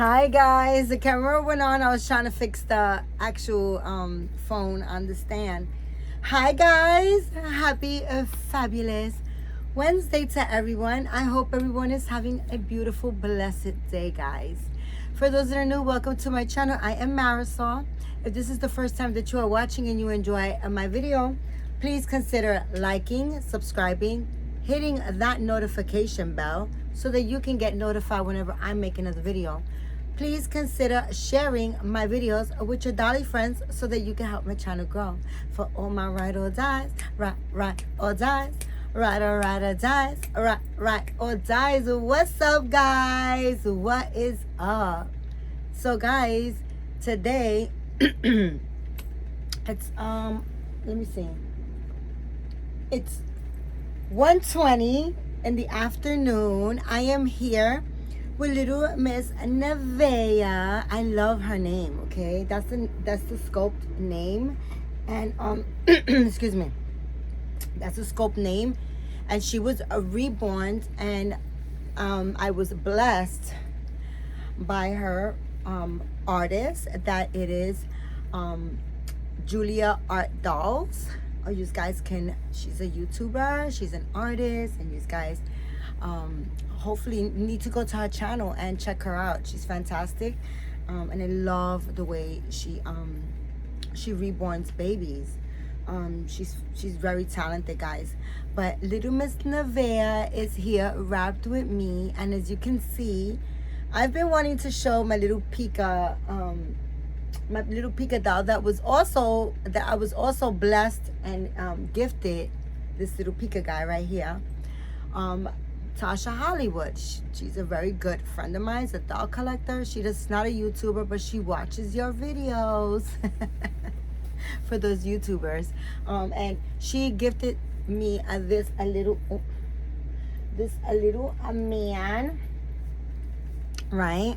Hi guys, the camera went on. I was trying to fix the actual phone on the stand. Hi guys, happy fabulous Wednesday to everyone. I hope everyone is having a beautiful, blessed day, guys. For those that are new, welcome to my channel. I am Marisol. If this is the first time that you are watching and you enjoy my video, please consider liking, subscribing, hitting that notification bell so that you can get notified whenever I make another video. Please consider sharing my videos with your dolly friends so that you can help my channel grow. For all my ride or dies, ride or dies, ride or dies, ride or dies. What's up, guys? What is up? So, guys, today it's let me see. It's 1:20 in the afternoon. I am here with little Miss Nevaeh. I love her name. Okay, that's the sculpt name, and excuse me, that's the sculpt name, and she was reborn, and I was blessed by her artist that it is Julia Art Dolls. Oh, you guys can, she's a YouTuber, she's an artist, and you guys hopefully need to go to her channel and check her out. She's fantastic, and I love the way she reborns babies. She's very talented, guys. But little Miss Nevaeh is here wrapped with me, and as you can see, I've been wanting to show my little Pika doll that I was also blessed and gifted. This little Pika guy right here, Tasha Hollywood. She's a very good friend of mine. She's a doll collector. She's not a YouTuber, but she watches your videos. For those YouTubers, and she gifted me a little man, right?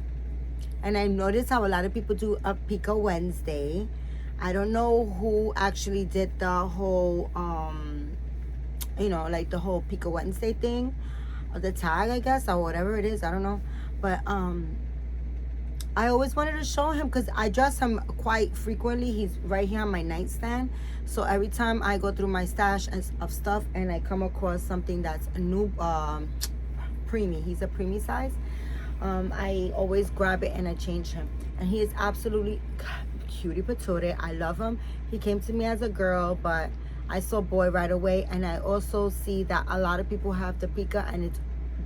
And I noticed how a lot of people do a Pika Wednesday. I don't know who actually did the whole like the whole Pika Wednesday thing, or the tag, I guess, or whatever it is. I don't know, but I always wanted to show him because I dress him quite frequently. He's right here on my nightstand, so every time I go through my stash of stuff and I come across something that's a new preemie, he's a preemie size, I always grab it and I change him, and he is absolutely cutie patootie. I love him. He came to me as a girl, but I saw boy right away, and I also see that a lot of people have the Pika, and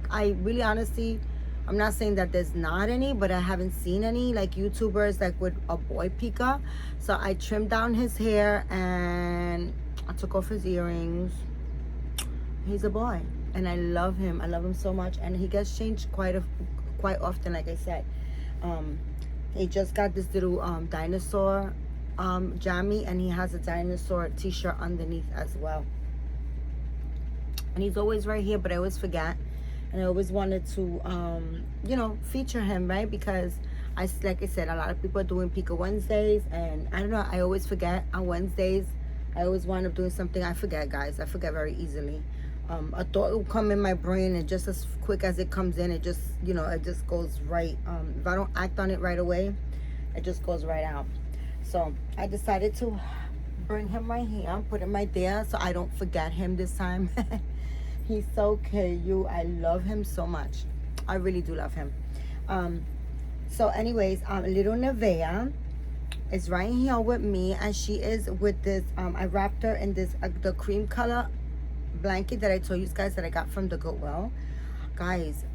I really honestly, I'm not saying that there's not any, but I haven't seen any like YouTubers like with a boy Pika. So I trimmed down his hair and I took off his earrings. He's a boy, and I love him. I love him so much, and he gets changed quite often. Like I said, he just got this little dinosaur jammy, and he has a dinosaur t-shirt underneath as well. And he's always right here, but I always forget. And I always wanted to, feature him, right? Because like I said, a lot of people are doing Pika Wednesdays, and I don't know, I always forget on Wednesdays. I always wind up doing something. I forget, guys. I forget very easily. A thought will come in my brain, and just as quick as it comes in, it just, it just goes right. If I don't act on it right away, it just goes right out. So I decided to bring him right here, put him right there, so I don't forget him this time. He's so cute. I love him so much. I really do love him. So anyways, little Nevaeh is right here with me, and she is with this, I wrapped her in this, the cream color blanket that I told you guys that I got from the Goodwill. Guys,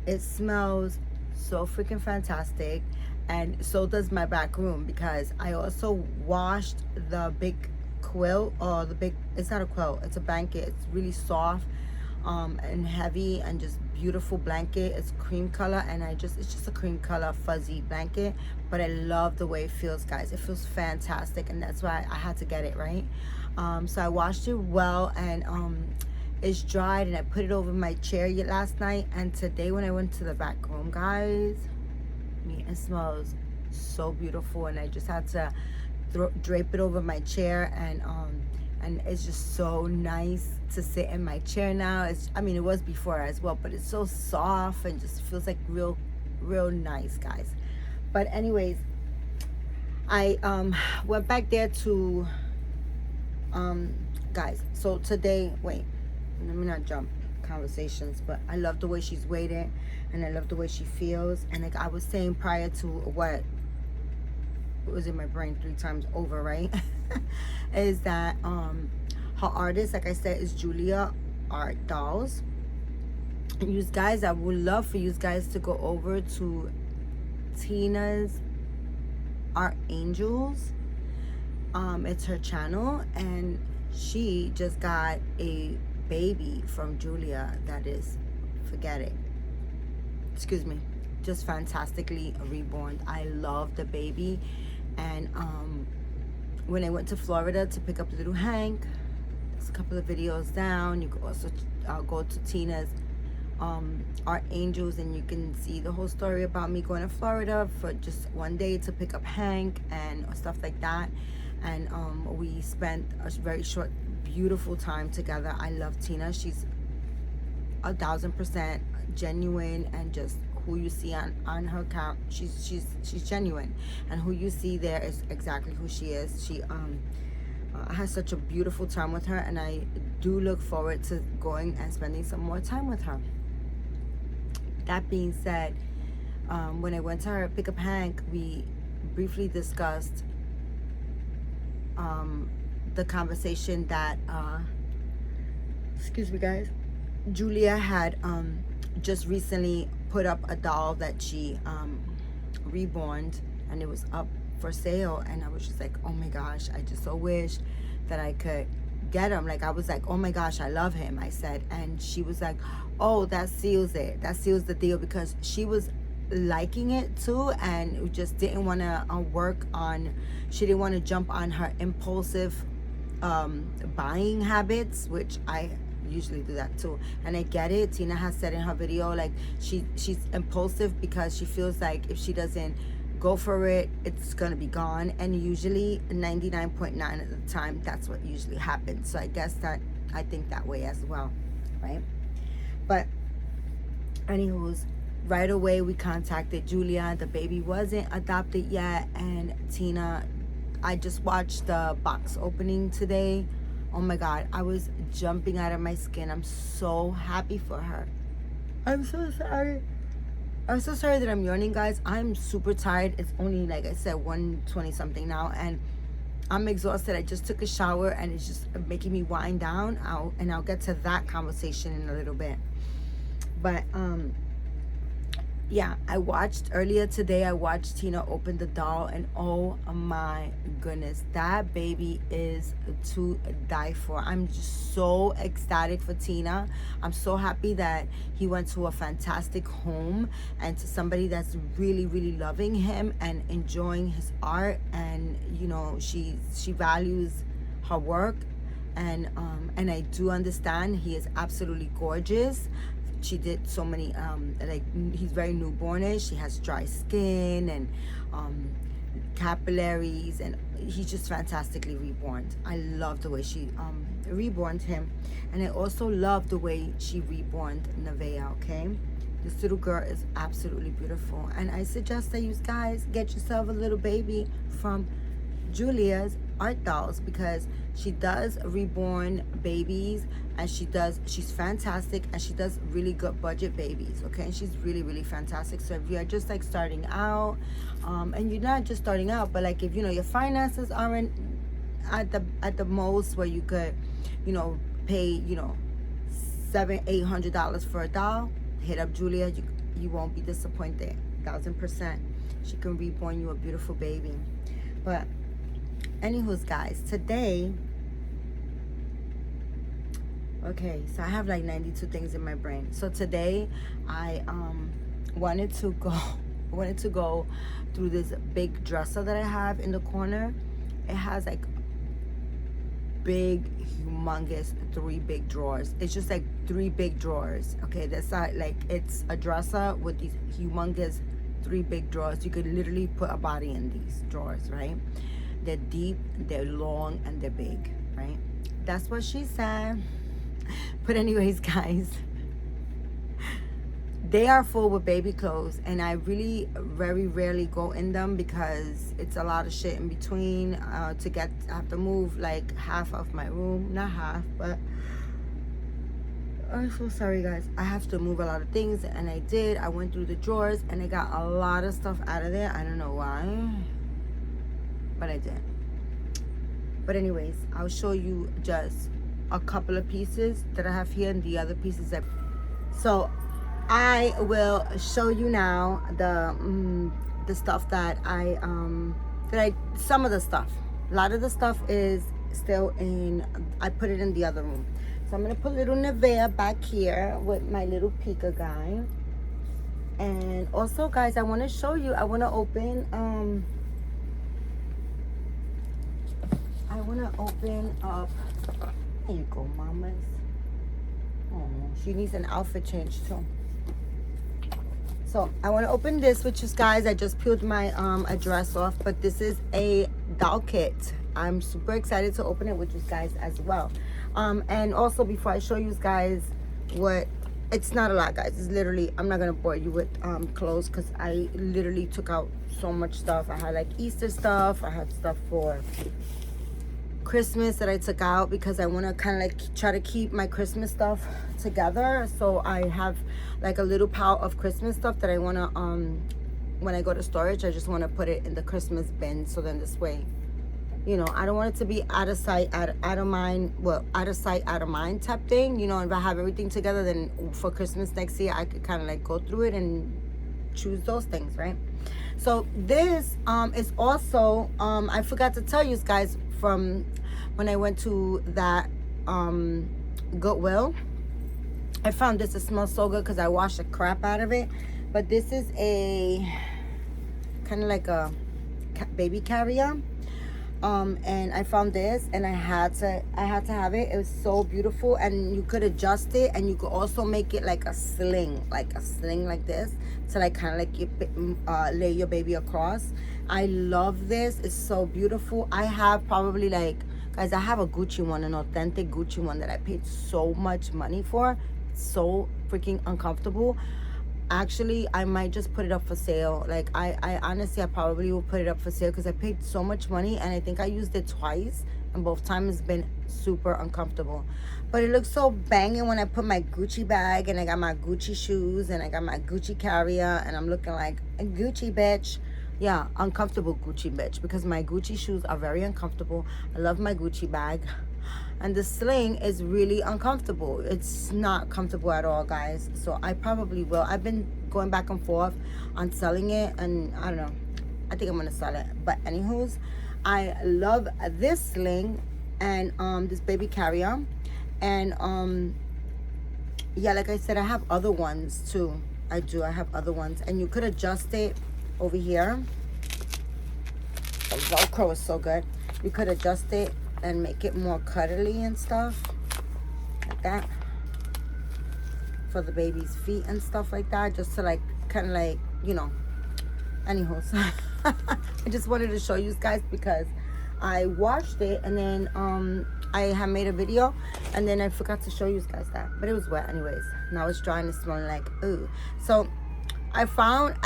it smells so freaking fantastic, and so does my back room, because I also washed the big quilt, or it's not a quilt, it's a blanket. It's really soft and heavy and just beautiful blanket. It's cream color, and it's just a cream color fuzzy blanket, but I love the way it feels, guys. It feels fantastic, and that's why I had to get it, right? So I washed it well, and it's dried, and I put it over my chair last night, and today when I went to the back room, guys, it smells so beautiful, and I just had to drape it over my chair, and it's just so nice to sit in my chair now. It was before as well, but it's so soft and just feels like real nice, guys. But anyways, I went back there to guys. So today, wait, let me not jump conversations, but I love the way she's waiting, and I love the way she feels. And like I was saying prior to what was in my brain 3 times over, right? Is that her artist, like I said, is Julia Art Dolls. And you guys, I would love for you guys to go over to Tina's Art Angels. It's her channel, and she just got a baby from Julia that is, forget it, excuse me, just fantastically reborn. I love the baby. And when I went to Florida to pick up little Hank, there's a couple of videos down. You can also go to Tina's Art Angels, and you can see the whole story about me going to Florida for just one day to pick up Hank and stuff like that. And we spent a very short, beautiful time together. I love Tina. She's 1000% genuine, and just who you see on her account, she's genuine, and who you see there is exactly who she is. She has such a beautiful time with her, and I do look forward to going and spending some more time with her. That being said, when I went to her pick up Hank, we briefly discussed the conversation that excuse me guys, Julia had just recently put up a doll that she reborn, and it was up for sale. And I was just like, oh my gosh, I just so wish that I could get him. Like I was like, oh my gosh, I love him, I said. And she was like, oh, that seals it, that seals the deal, because she was liking it too, and just didn't want to work on, she didn't want to jump on her impulsive buying habits, which I usually do that too. And I get it. Tina has said in her video, like she's impulsive because she feels like if she doesn't go for it, it's gonna be gone. And usually 99.9 of the time, that's what usually happens. So I guess that I think that way as well, right? But anywho's, right away we contacted Julia. The baby wasn't adopted yet, and Tina, I just watched the box opening today. Oh my God, I was jumping out of my skin. I'm so happy for her. I'm so sorry. I'm so sorry that I'm yawning, guys. I'm super tired. It's only, like I said, 1:20 something now, and I'm exhausted. I just took a shower, and it's just making me wind down. I'll get to that conversation in a little bit. But yeah, I watched earlier today, I watched Tina open the doll, and oh my goodness, that baby is to die for. I'm just so ecstatic for Tina. I'm so happy that he went to a fantastic home, and to somebody that's really, really loving him and enjoying his art. And you know, she values her work, and I do understand he is absolutely gorgeous. She did so many like, he's very newbornish. He has dry skin and capillaries, and he's just fantastically reborn. I love the way she reborn him, and I also love the way she reborn Nevaeh. Okay, this little girl is absolutely beautiful, and I suggest that you guys get yourself a little baby from Julia's Art Dolls, because she does reborn babies, and she's fantastic, and she does really good budget babies. Okay, and she's really, really fantastic. So if you're just like starting out, and you're not just starting out, but like if you know your finances aren't at the most where you could, you know, pay, you know, $700-800 for a doll, hit up Julia. You won't be disappointed. 1000%. She can reborn you a beautiful baby. But anywho's, guys, today, okay, so I have like 92 things in my brain. So today I wanted to go through this big dresser that I have in the corner. It has like big, humongous 3 big drawers. It's just like 3 big drawers. Okay, that's not like, it's a dresser with these humongous 3 big drawers. You could literally put a body in these drawers, right? They're deep, they're long, and they're big, right? That's what she said. But anyways, guys, they are full with baby clothes, and I really very rarely go in them because it's a lot of shit in between. I have to move like half of my room, not half, but I'm so sorry guys, I have to move a lot of things, and I did. I went through the drawers and I got a lot of stuff out of there. I don't know why, but I did. But anyways, I'll show you just a couple of pieces that I have here, and the other pieces so I will show you now the stuff that some of the stuff. A lot of the stuff is still in, I put it in the other room. So I'm gonna put little Nevea back here with my little Pika guy. And also guys, I wanna show you, I wanna open up, here you go, mamas. Oh, she needs an outfit change too. So I want to open this, which is, guys, I just peeled my address off, but this is a doll kit. I'm super excited to open it with you guys as well. And also, before I show you guys what, it's not a lot, guys. It's literally, I'm not gonna bore you with clothes because I literally took out so much stuff. I had like Easter stuff. I had stuff for Christmas that I took out because I want to kind of like try to keep my Christmas stuff together. So I have like a little pile of Christmas stuff that I want to when I go to storage, I just want to put it in the Christmas bin. So then this way, you know, I don't want it to be out of sight, out of mind. Well, out of sight, out of mind type thing. You know, if I have everything together, then for Christmas next year, I could kind of like go through it and choose those things, right? So this is also, I forgot to tell you guys, from when I went to that Goodwill, I found this. It smells so good because I washed the crap out of it. But this is a kind of like a baby carrier. And I found this, and I had to have it. It was so beautiful, and you could adjust it, and you could also make it like a sling like this, to like kind of like you lay your baby across. I love this. It's so beautiful. I have probably like, guys, I have a Gucci one, an authentic Gucci one that I paid so much money for. It's so freaking uncomfortable. Actually, I might just put it up for sale. Like I honestly, I probably will put it up for sale because I paid so much money, and I think I used it twice, and both times it's been super uncomfortable. But it looks so banging when I put my Gucci bag, and I got my Gucci shoes, and I got my Gucci carrier, and I'm looking like a Gucci bitch. Yeah, uncomfortable Gucci bitch, because my Gucci shoes are very uncomfortable. I love my Gucci bag. And the sling is really uncomfortable. It's not comfortable at all, guys. So I probably will. I've been going back and forth on selling it, and I don't know. I think I'm gonna sell it. But anywho's, I love this sling and this baby carrier. And yeah, like I said, I have other ones too. I have other ones, and you could adjust it over here. The Velcro is so good. You could adjust it and make it more cuddly and stuff like that for the baby's feet and stuff like that, just to like kind of like, you know. Anywho, so I just wanted to show you guys because I washed it, and then I had made a video, and then I forgot to show you guys that, but it was wet anyways. Now it's dry and it's smelling like ooh. So I found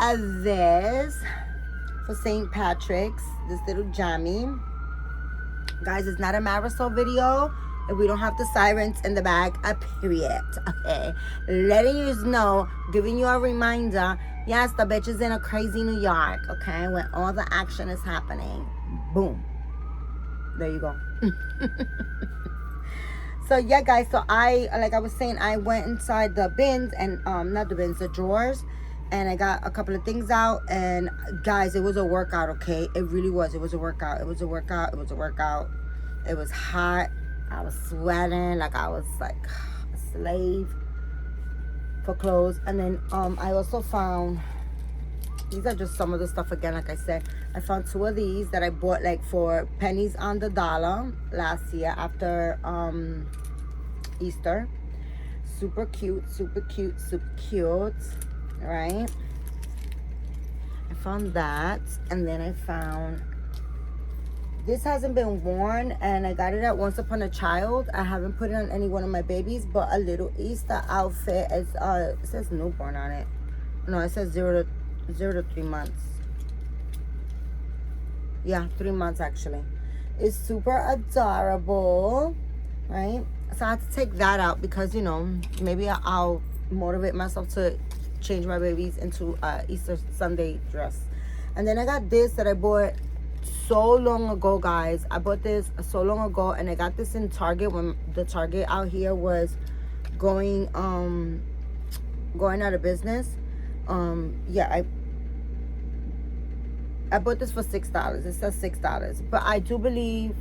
this for St. Patrick's, this little jammy. Guys, it's not a Marisol video. We don't have the sirens in the back, period. Okay, letting you know, giving you a reminder. Yes, the bitch is in a crazy New York, okay, when all the action is happening. Boom. There you go. So yeah, guys, so like I was saying, I went inside the bins, and not the bins, the drawers, and I got a couple of things out. And guys, it was a workout, okay? It really was. It was a workout. It was a workout. It was a workout. It was hot. I was sweating like I was like a slave for clothes. And then I also found, these are just some of the stuff again. Like I said, I found 2 of these that I bought like for pennies on the dollar last year after Easter. Super cute, super cute, super cute. Right, I found that, and then I found this. Hasn't been worn, and I got it at Once Upon a Child. I haven't put it on any one of my babies, but a little Easter outfit. It's it says newborn on it. No, it says 0 to 3 months. Yeah, 3 months actually. It's super adorable, right? So I had to take that out because, you know, maybe I'll motivate myself to change my babies into Easter Sunday dress. And then I got this that I bought so long ago, guys. I bought this so long ago, and I got this in Target when the Target out here was going out of business. Yeah, I bought this for $6. It says $6, but I do believe,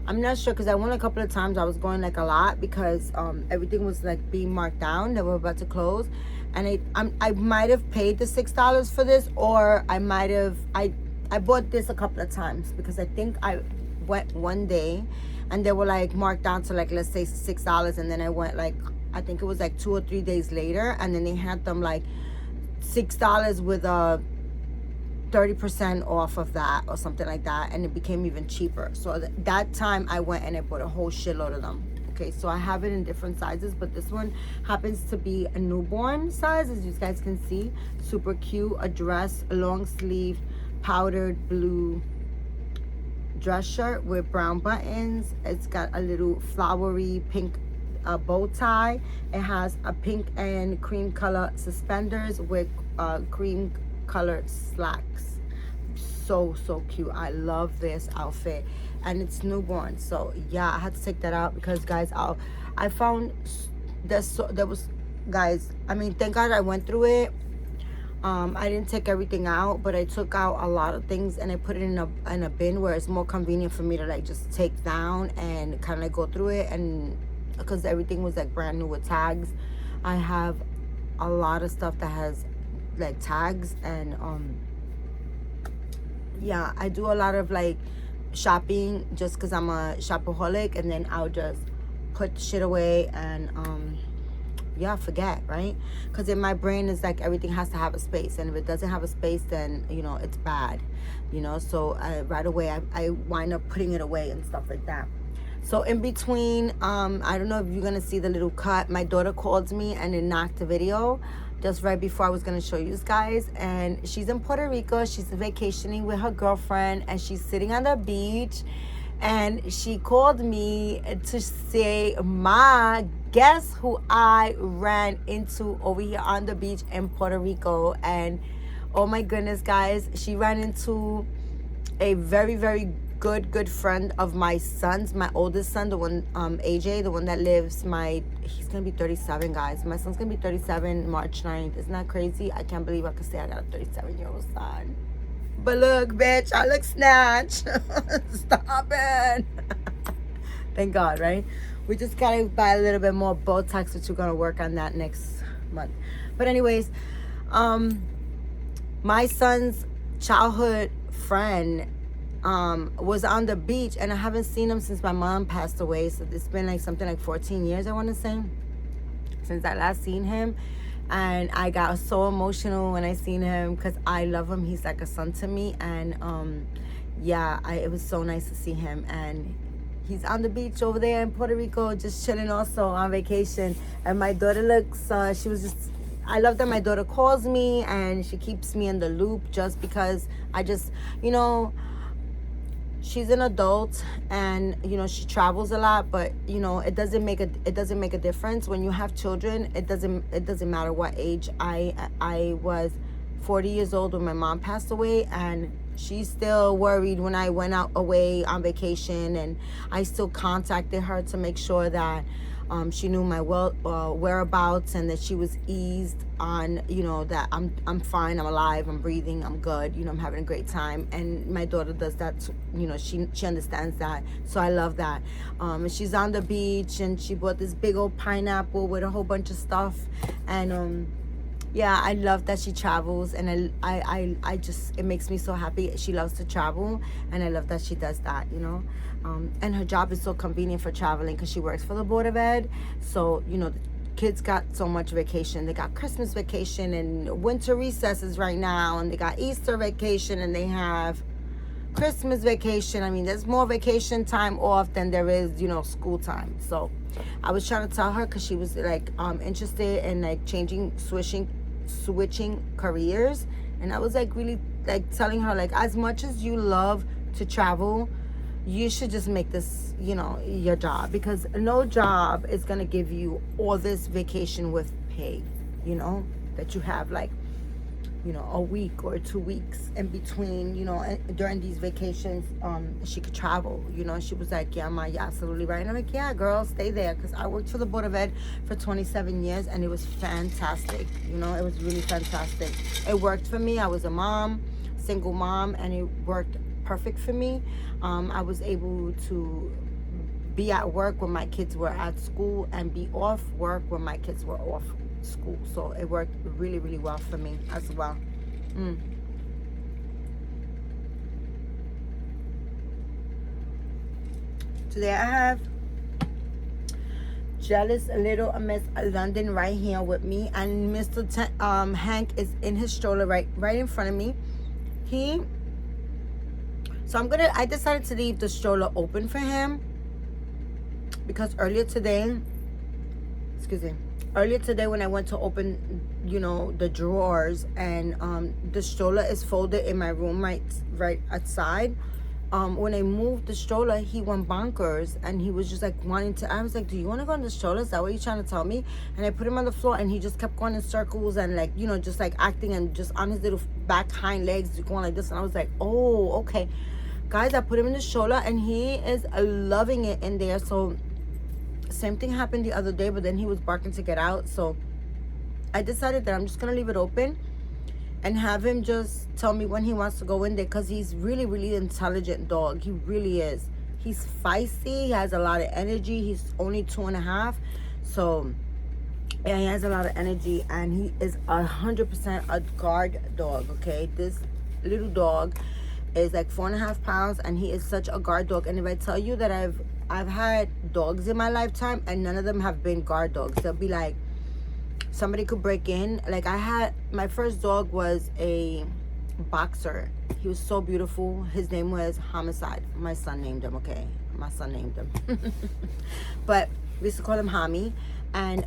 I'm not sure because I went a couple of times. I was going like a lot because everything was like being marked down. They were about to close, and I might have paid the $6 for this, or I might have I bought this a couple of times because I think I went one day, and they were like marked down to like, let's say $6, and then I went like, I think it was like 2 or 3 days later, and then they had them like $6 with a 30% off of that or something like that, and it became even cheaper. So that time I went and I bought a whole shitload of them. Okay, so I have it in different sizes, but this one happens to be a newborn size, as you guys can see. Super cute. A dress, a long sleeve powdered blue dress shirt with brown buttons. It's got a little flowery pink bow tie. It has a pink and cream color suspenders with cream colored slacks. So cute. I love this outfit, and it's newborn. So yeah, I had to take that out because, guys, I found there was, guys, I mean, thank God I went through it. I didn't take everything out, but I took out a lot of things and I put it in a bin where it's more convenient for me to like just take down and kind of like go through it. And because everything was like brand new with tags, I have a lot of stuff that has like tags. And yeah, I do a lot of like shopping just because I'm a shopaholic, and then I'll just put shit away and yeah, forget, right? Because in my brain it's like everything has to have a space, and if it doesn't have a space, then, you know, it's bad, you know. So right away I wind up putting it away and stuff like that. So in between, I don't know if you're gonna see the little cut. My daughter called me and it knocked the video just right before I was gonna show you guys. And she's in Puerto Rico. She's vacationing with her girlfriend, and she's sitting on the beach. And she called me to say, "Ma, guess who I ran into over here on the beach in Puerto Rico?" And oh my goodness, guys, she ran into a very, very good friend of my son's, my oldest son, the one, AJ, the one that lives, he's gonna be 37, guys. My son's gonna be 37 March 9th. Isn't that crazy? I can't believe I could say I got a 37-year-old son. But look, bitch, I look snatched. Stop it. Thank God, right? We just gotta buy a little bit more Botox, which we're gonna work on that next month. But anyways, my son's childhood friend was on the beach, and I haven't seen him since my mom passed away. So it's been like something like 14 years, I want to say, since I last seen him. And I got so emotional when I seen him because I love him. He's like a son to me. And yeah, it was so nice to see him. And he's on the beach over there in Puerto Rico, just chilling also on vacation. And my daughter looks, she was just, I love that my daughter calls me and she keeps me in the loop, just because I just, you know, she's an adult and, you know, she travels a lot, but, you know, it doesn't make a difference when you have children. It doesn't matter what age. I was 40 years old when my mom passed away, and she's still worried when I went out away on vacation, and I still contacted her to make sure that she knew my whereabouts, and that she was eased on, you know, that I'm fine, I'm alive, I'm breathing, I'm good, you know, I'm having a great time. And my daughter does that too, you know, she understands that. So I love that. And she's on the beach, and she bought this big old pineapple with a whole bunch of stuff. And yeah, I love that she travels, and I just, it makes me so happy. She loves to travel, and I love that she does that, you know. And her job is so convenient for traveling because she works for the Board of Ed. So, you know, the kids got so much vacation. They got Christmas vacation and winter recesses right now, and they got Easter vacation, and they have Christmas vacation. I mean, there's more vacation time off than there is, you know, school time. So I was trying to tell her, because she was like interested in like switching switching careers, and I was like really like telling her, like, as much as you love to travel, you should just make this, you know, your job, because no job is gonna give you all this vacation with pay, you know, that you have like, you know, a week or 2 weeks in between, you know, during these vacations, she could travel, you know. She was like, yeah, Ma, you're absolutely right. And I'm like, yeah, girl, stay there, because I worked for the Board of Ed for 27 years, and it was fantastic, you know. It was really fantastic. It worked for me. I was a mom, single mom, and it worked perfect for me. I was able to be at work when my kids were at school and be off work when my kids were off school. So it worked really, really well for me as well. Today I have jealous little Miss London right here with me, and Mr. Hank is in his stroller right in front of me. I decided to leave the stroller open for him, because earlier today when I went to open, you know, the drawers, and the stroller is folded in my room right outside. When I moved the stroller, he went bonkers, and he was just like wanting to. I was like, do you want to go in the stroller? Is that what you're trying to tell me? And I put him on the floor, and he just kept going in circles, and like, you know, just like acting, and just on his little back hind legs going like this. And I was like, oh, okay. Guys, I put him in the stroller, and he is loving it in there. So same thing happened the other day, but then he was barking to get out. So I decided that I'm just gonna leave it open and have him just tell me when he wants to go in there, because he's really, really intelligent dog. He really is. He's feisty. He has a lot of energy. He's only 2.5, so yeah, he has a lot of energy, and he is 100% a guard dog. Okay, this little dog is like 4.5 pounds, and he is such a guard dog. And if I tell you that I've had dogs in my lifetime, and none of them have been guard dogs. They'll be like, somebody could break in. Like, my first dog was a boxer. He was so beautiful. His name was Homicide. My son named him, okay? My son named him. But we used to call him Hami. And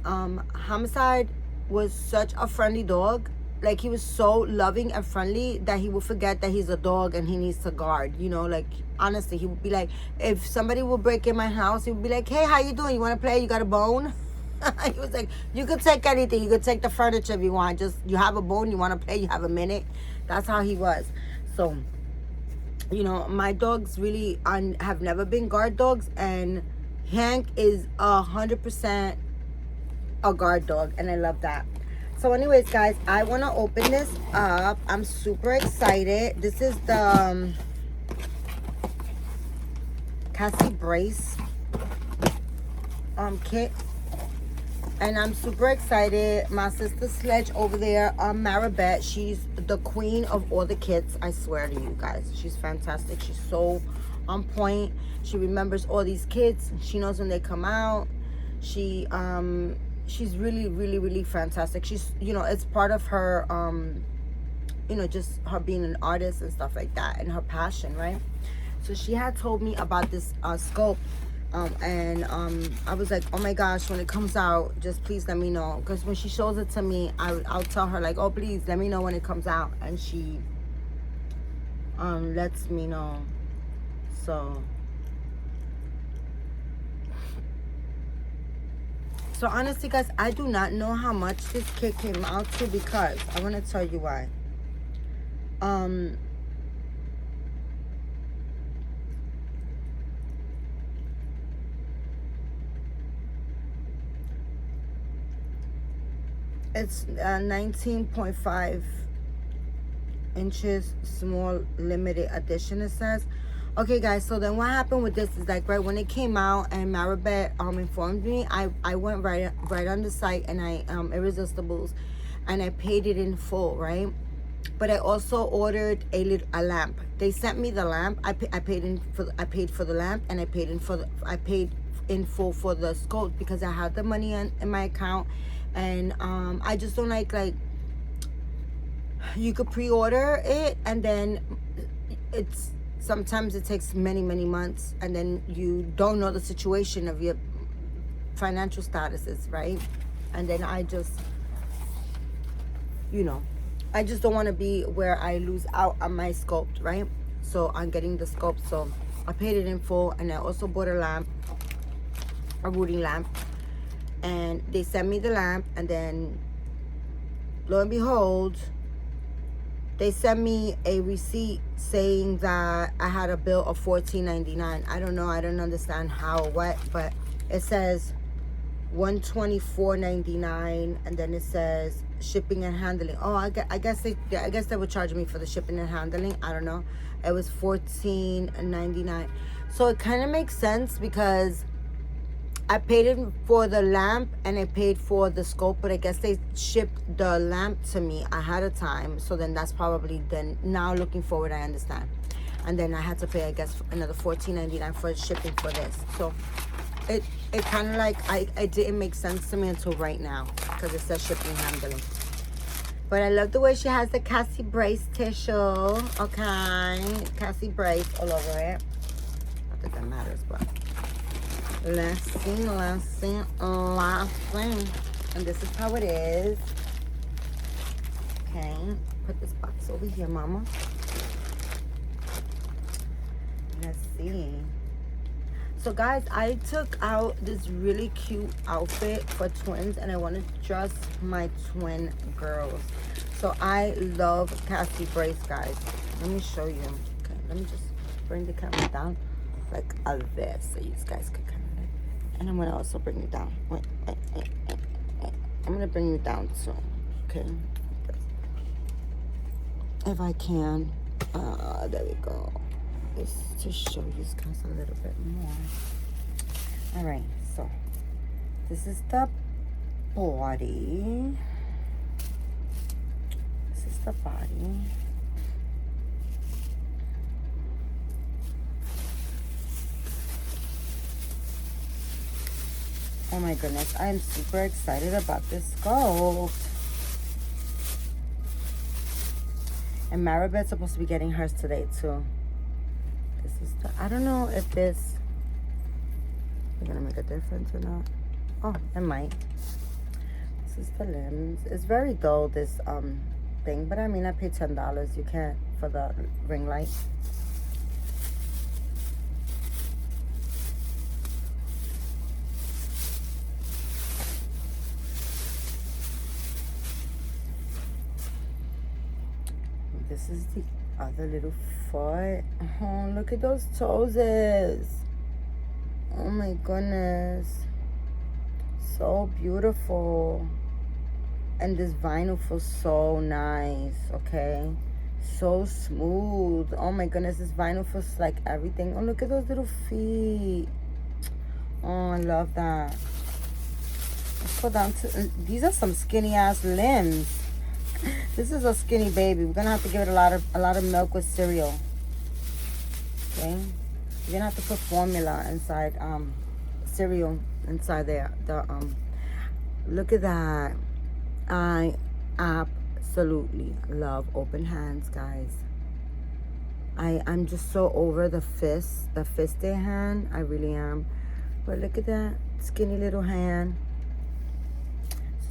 Homicide was such a friendly dog. Like, he was so loving and friendly that he would forget that he's a dog and he needs to guard, you know. Like, honestly, he would be like, if somebody would break in my house, he would be like, hey, how you doing? You want to play? You got a bone? He was like, you could take anything. You could take the furniture if you want. Just, you have a bone, you want to play, you have a minute. That's how he was. So, you know, my dogs really have never been guard dogs, and Hank is 100% a guard dog, and I love that. So anyways, guys, I want to open this up. I'm super excited. This is the Cassie brace kit, and I'm super excited. My sister Sledge over there, Maribeth, she's the queen of all the kits. I swear to you guys, she's fantastic. She's so on point. She remembers all these kits. She knows when they come out. She's really, really, really fantastic. She's, you know, it's part of her, you know, just her being an artist and stuff like that, and her passion, right? So she had told me about this scope, and I was like, oh my gosh, when it comes out, just please let me know. Because when she shows it to me, I'll tell her, like, oh, please let me know when it comes out. And she lets me know. So honestly, guys, I do not know how much this kit came out to, because I want to tell you why. It's 19.5 inches, small limited edition, it says. Okay, guys, so then what happened with this is, like, right when it came out and Maribeth informed me, I went right on the site, and I Irresistibles, and I paid it in full, right? But I also ordered a lamp. They sent me the lamp. I paid for the lamp, and I paid in full for the scope, because I had the money in my account. And I just don't like you could pre-order it, and then sometimes it takes many months, and then you don't know the situation of your financial statuses, right? And then I just you know, I just don't want to be where I lose out on my sculpt, right? So I'm getting the sculpt. So I paid it in full, and I also bought a lamp, a rooting lamp, and they sent me the lamp, and then lo and behold, they sent me a receipt saying that I had a bill of $14.99. I don't know. I don't understand how or what, but it says $124.99, and then it says shipping and handling. Oh, I guess they were charging me for the shipping and handling. I don't know. It was $14.99. So it kind of makes sense because I paid it for the lamp and I paid for the scope, but I guess they shipped the lamp to me ahead of time. So then that's probably, then now looking forward, I understand. And then I had to pay, I guess, another $14.99 for shipping for this. So it kind of like, it didn't make sense to me until right now because it says shipping and handling. But I love the way she has the Cassie Brace tissue. Okay. Cassie Brace all over it. Not that that matters, but let's see. And this is how it is. Okay. Put this box over here, mama. Let's see. So guys, I took out this really cute outfit for twins, and I want to dress my twin girls. So I love Cassie Brace, guys. Let me show you. Okay, let me just bring the camera down like this so you guys can kind of like. And I'm gonna also bring it down. Wait. I'm gonna bring you down too. Okay. If I can. There we go. Just to show you guys a little bit more. All right, so this is the body. This is the body. Oh my goodness, I am super excited about this sculpt. And Maribel's supposed to be getting hers today too. This is the, I don't know if this is gonna make a difference or not. Oh, it might. This is the limbs. It's very dull, this thing, but I mean, I paid $10. You can't for the ring light. This is the other little foot. Oh, look at those toeses. Oh my goodness. So beautiful. And this vinyl feels so nice, okay? So smooth. Oh my goodness, this vinyl feels like everything. Oh, look at those little feet. Oh, I love that. Let's go down to, these are some skinny ass limbs. This is a skinny baby. We're gonna have to give it a lot of milk with cereal. Okay, you're gonna have to put formula inside cereal inside there. Look at that. I absolutely love open hands, guys. I'm just so over the fisted hand. I really am. But look at that skinny little hand.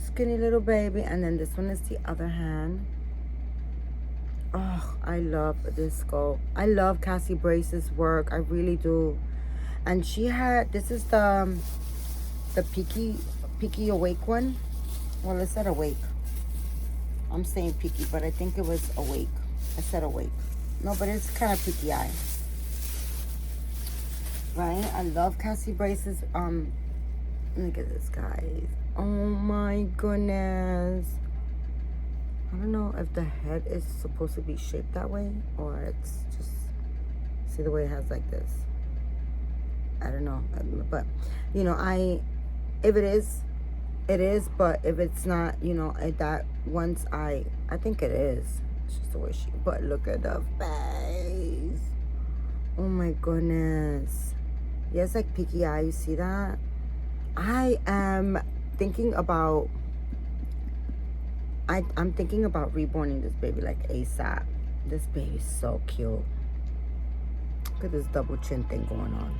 Skinny little baby. And then this one is the other hand. Oh, I love this sculpt. I love Cassie Brace's work. I really do. And she had, this is the Peaky Awake one. Well, it said Awake. I'm saying Peaky, but I think it was Awake. I said Awake. No, but it's kind of Peaky Eye. Right? I love Cassie Brace's, look at this, guys. Oh my goodness. I don't know if the head is supposed to be shaped that way or it's just, see the way it has like this. I don't know. But, you know, if it is, it is. But if it's not, you know, that once I think it is. It's just the way she, but look at the face. Oh my goodness. Yes, like Peaky Eye, you see that? I am thinking about, I'm thinking about reborning this baby like ASAP. This baby's so cute. Look at this double chin thing going on.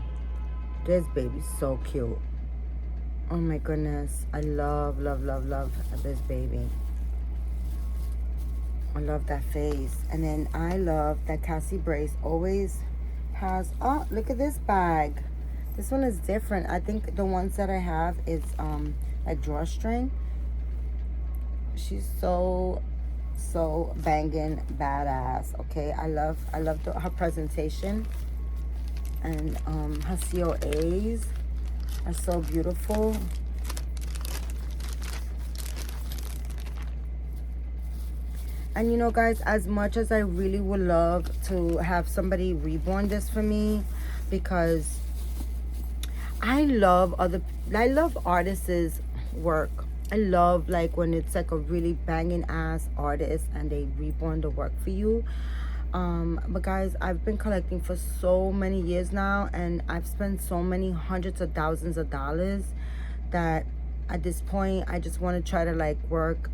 This baby's so cute. Oh my goodness. I love, love, love, love this baby. I love that face. And then I love that Cassie Brace always has, oh, look at this bag. This one is different. I think the ones that I have is like drawstring. She's so banging badass. Okay, I love her presentation, and her COAs are so beautiful. And you know, guys, as much as I really would love to have somebody reborn this for me, because I love artists' work. I love like when it's like a really banging ass artist and they reborn the work for you. But guys, I've been collecting for so many years now, and I've spent so many hundreds of thousands of dollars that at this point I just want to try to like work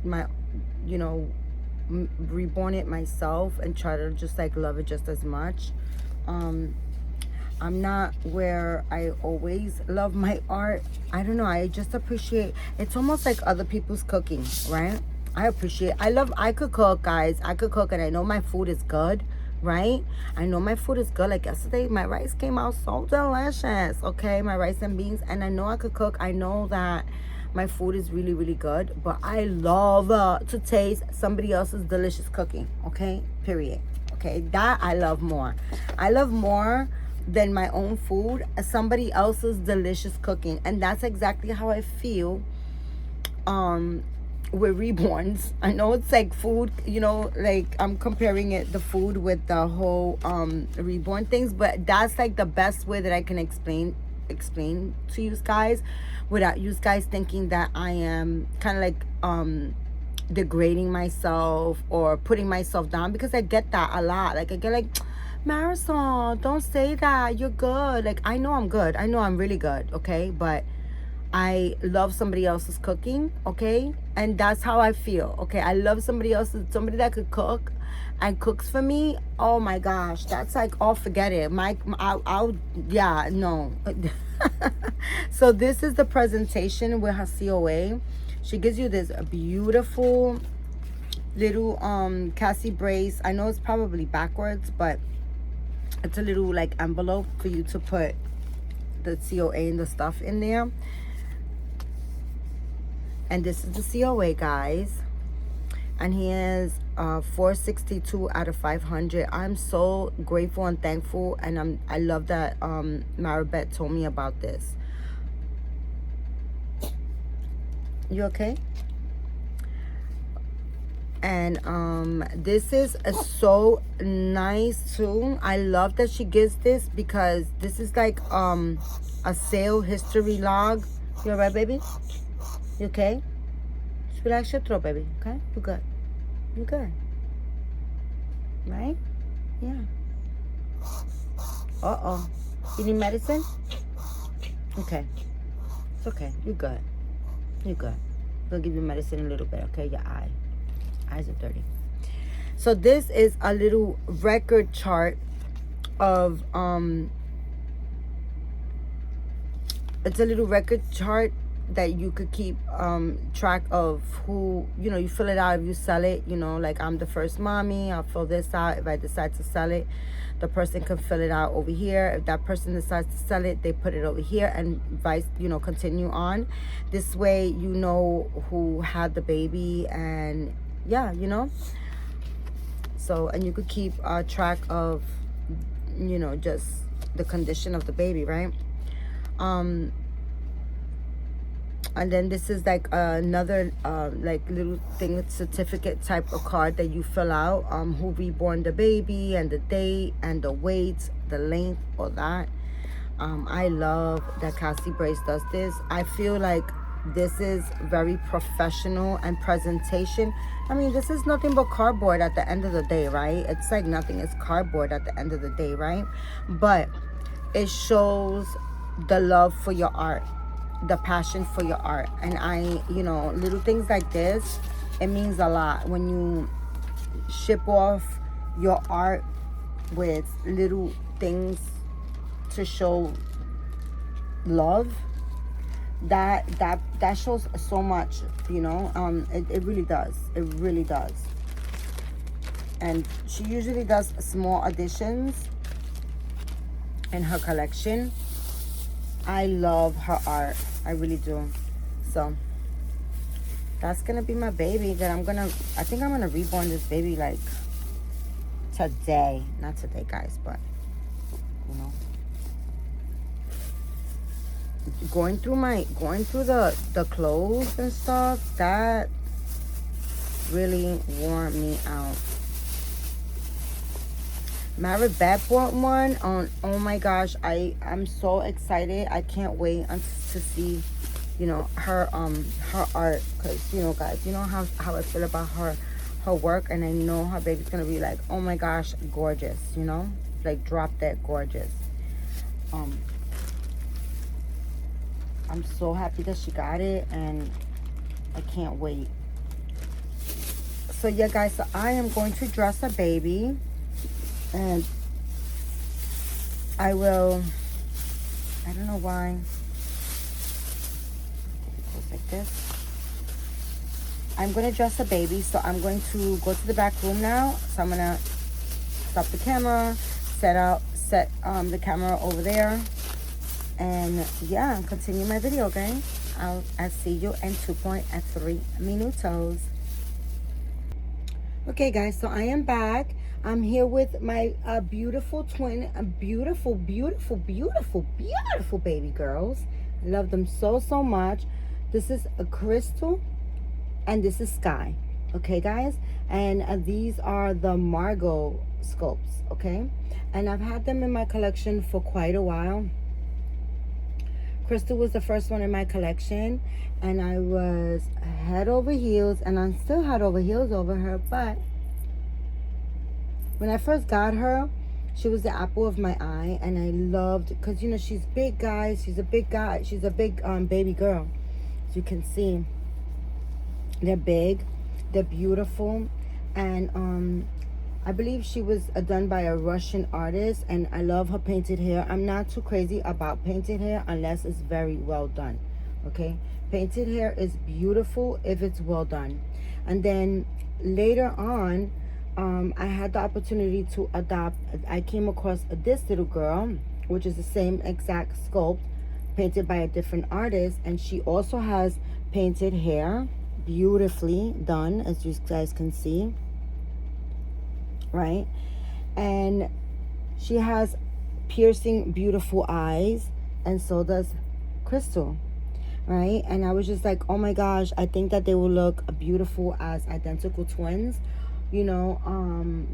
my, you know, reborn it myself and try to just like love it just as much. I'm not where I always love my art. I don't know, I just appreciate, it's almost like other people's cooking, right? I could cook, guys. I could cook, and I know my food is good, right? I know my food is good. Like yesterday, my rice came out so delicious, okay? My rice and beans, and I know I could cook. I know that my food is really, really good, but I love to taste somebody else's delicious cooking, okay? Period. Okay, that I love more. I love more than my own food, somebody else's delicious cooking. And that's exactly how I feel with reborns. I know it's like food, you know, like I'm comparing it, the food with the whole reborn things, but that's like the best way that I can explain to you guys without you guys thinking that I am kind of like degrading myself or putting myself down, because I get that a lot. Like I get like, Marisol, don't say that, you're good. Like I know I'm good, I know I'm really good, okay? But I love somebody else's cooking, okay? And that's how I feel, okay? I love somebody that could cook and cooks for me. Oh my gosh, that's like, oh, forget it. Yeah, no. So this is the presentation with her COA. She gives you this beautiful little Cassie Brace. I know it's probably backwards, but it's a little like envelope for you to put the COA and the stuff in there. And this is the COA, guys. And he is 462 out of 500. I'm so grateful and thankful, and I love that Maribeth told me about this. You okay? And this is so nice too. I love that she gives this, because this is like a sale history log. You alright, baby? You okay? Just relax your throat, baby. Okay? You good? You good? Right? Yeah. Uh-oh. You need medicine? Okay. It's okay. You good. You good. We'll give you medicine in a little bit, okay? Your eyes are dirty. So this is a little record chart of it's a little record chart that you could keep track of who, you know, you fill it out if you sell it, you know, like I'm the first mommy, I'll fill this out. If I decide to sell it, the person can fill it out over here. If that person decides to sell it, they put it over here, and vice, you know, continue on. This way you know who had the baby, and yeah, you know. So, and you could keep track of, you know, just the condition of the baby, right? And then this is like another like little thing, certificate type of card that you fill out, who reborn the baby and the date and the weight, the length, all that. I love that Cassie Brace does this. I feel like this is very professional and presentation. I mean, this is nothing but cardboard at the end of the day, right? It's like nothing, it's cardboard at the end of the day, right? But it shows the love for your art, the passion for your art. And I, you know, little things like this, it means a lot when you ship off your art with little things to show love. that shows so much, you know. It really does. It really does. And she usually does small additions in her collection. I love her art. I really do. So that's gonna be my baby that I think I'm gonna reborn this baby like today. Not today, guys, but you know. Going through the clothes and stuff, that really wore me out. Maribeth bought one on, oh my gosh, I'm so excited. I can't wait to see, you know, her art, because, you know, guys, you know how I feel about her work, and I know her baby's gonna be like, oh my gosh, gorgeous, you know, like drop dead gorgeous. I'm so happy that she got it, and I can't wait. So yeah, guys, so I am going to dress a baby, and I don't know why it goes like this. I'm going to dress a baby, so I'm going to go to the back room now. So I'm going to stop the camera, set the camera over there, and yeah, continue my video, okay? I'll see you in 2.3 minutos. Okay, guys, so I am back. I'm here with my beautiful twin, beautiful baby girls. I love them so much. This is a Crystal, and this is Sky. Okay, guys, and these are the Margot sculpts. Okay, and I've had them in my collection for quite a while. Crystal was the first one in my collection, and I was head over heels, and I'm still head over heels over her. But when I first got her, she was the apple of my eye, and I loved, because, you know, she's big, guys. She's a big guy. She's a big baby girl. As you can see, they're big, they're beautiful, and I believe she was done by a Russian artist, and I love her painted hair. I'm not too crazy about painted hair unless it's very well done. Okay, painted hair is beautiful if it's well done. And then later on, I had the opportunity to adopt. I came across this little girl, which is the same exact sculpt, painted by a different artist, and she also has painted hair, beautifully done, as you guys can see, right? And she has piercing, beautiful eyes, and so does Crystal, right? And I was just like, oh my gosh, I think that they will look beautiful as identical twins. You know,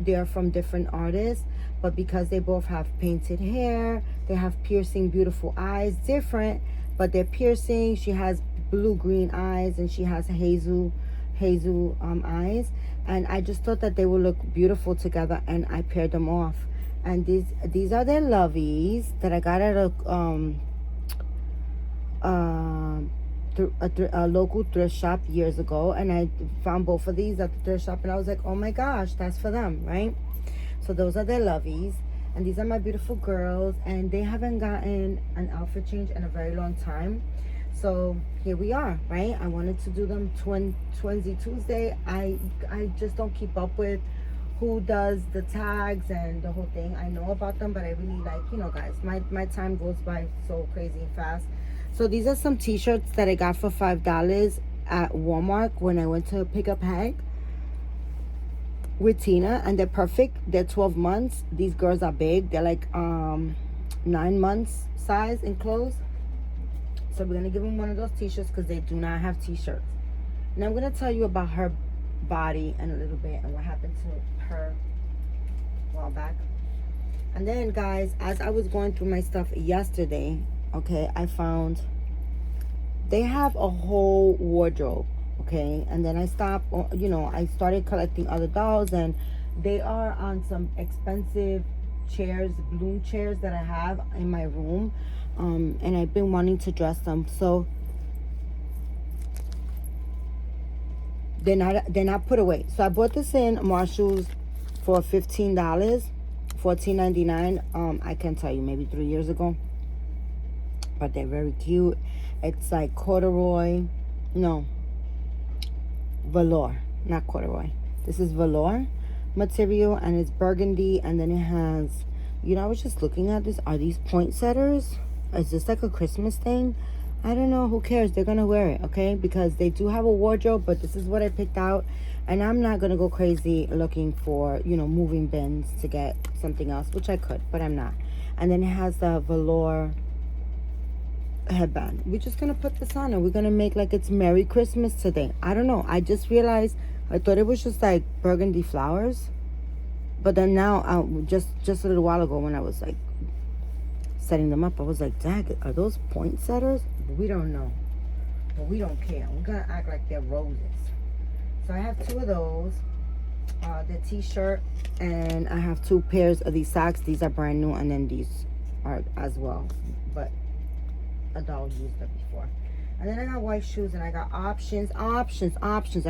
they're from different artists, but because they both have painted hair, they have piercing, beautiful eyes, different, but they're piercing. She has blue-green eyes, and she has hazel eyes, and I just thought that they would look beautiful together, and I paired them off. And these are their lovies that I got at a local thrift shop years ago, and I found both of these at the thrift shop, and I was like, oh my gosh, that's for them, right? So those are their lovies, and these are my beautiful girls, and they haven't gotten an outfit change in a very long time. So here we are, right? I wanted to do them Twinsy Tuesday. I just don't keep up with who does the tags and the whole thing. I know about them, but I really like, you know, guys, my time goes by so crazy and fast. So these are some t-shirts that I got for $5 at Walmart when I went to pick up Hank with Tina, and they're perfect. They're 12 months. These girls are big. They're like 9 months size in clothes. So we're gonna give them one of those t-shirts because they do not have t-shirts. And I'm gonna tell you about her body in a little bit and what happened to her a while back. And then, guys, as I was going through my stuff yesterday, okay, I found they have a whole wardrobe, okay? And then I stopped, you know, I started collecting other dolls, and they are on some expensive chairs, balloon chairs that I have in my room, and I've been wanting to dress them. So they're not put away. So I bought this in Marshall's for $15, $14.99. I can tell you, maybe 3 years ago. But they're very cute, It's like corduroy. No, velour, not corduroy. This is velour material, and it's burgundy, and then it has, I was just looking at this. Are these poinsettias? Is this like a Christmas thing? I don't know. Who cares? They're gonna wear it, okay? Because they do have a wardrobe, but this is what I picked out, and I'm not gonna go crazy looking for, moving bins to get something else, which I could, but I'm not. And then it has the velour headband. We're just gonna put this on, and we're gonna make like it's Merry Christmas today. I don't know. I just realized I thought it was just like burgundy flowers, but then now, just a little while ago when I was like setting them up, I was like, "Dag, are those poinsettias?" We don't know, but we don't care. We're gonna act like they're roses. So I have 2 of those, the t-shirt, and I have 2 pairs of these socks. These are brand new, and then these are as well, but a doll used them before. And then I got white shoes, and I got options. I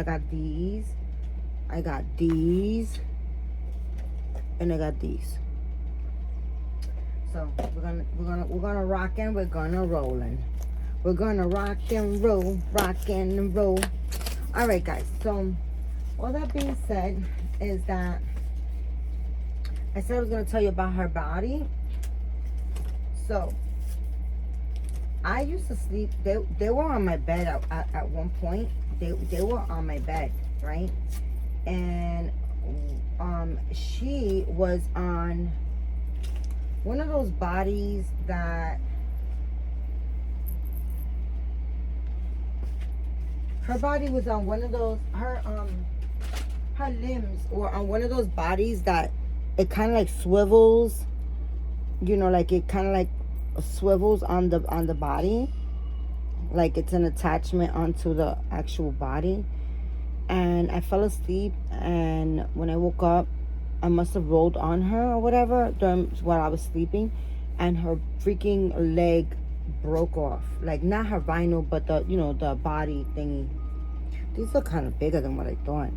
got these, and I got these. So we're gonna rock and we're gonna rollin'. We're gonna rock and roll. All right, guys. So all that being said is that I said I was gonna tell you about her body. So I used to sleep. They were on my bed at one point. They were on my bed, right? And she was on one of those bodies that her body was on one of those, her limbs were on one of those bodies that it kind of like swivels, like it kind of like swivels on the body, like it's an attachment onto the actual body. And I fell asleep, and when I woke up, I must have rolled on her or whatever while I was sleeping, and her freaking leg broke off. Like, not her vinyl, but the body thingy. These are kind of bigger than what I thought.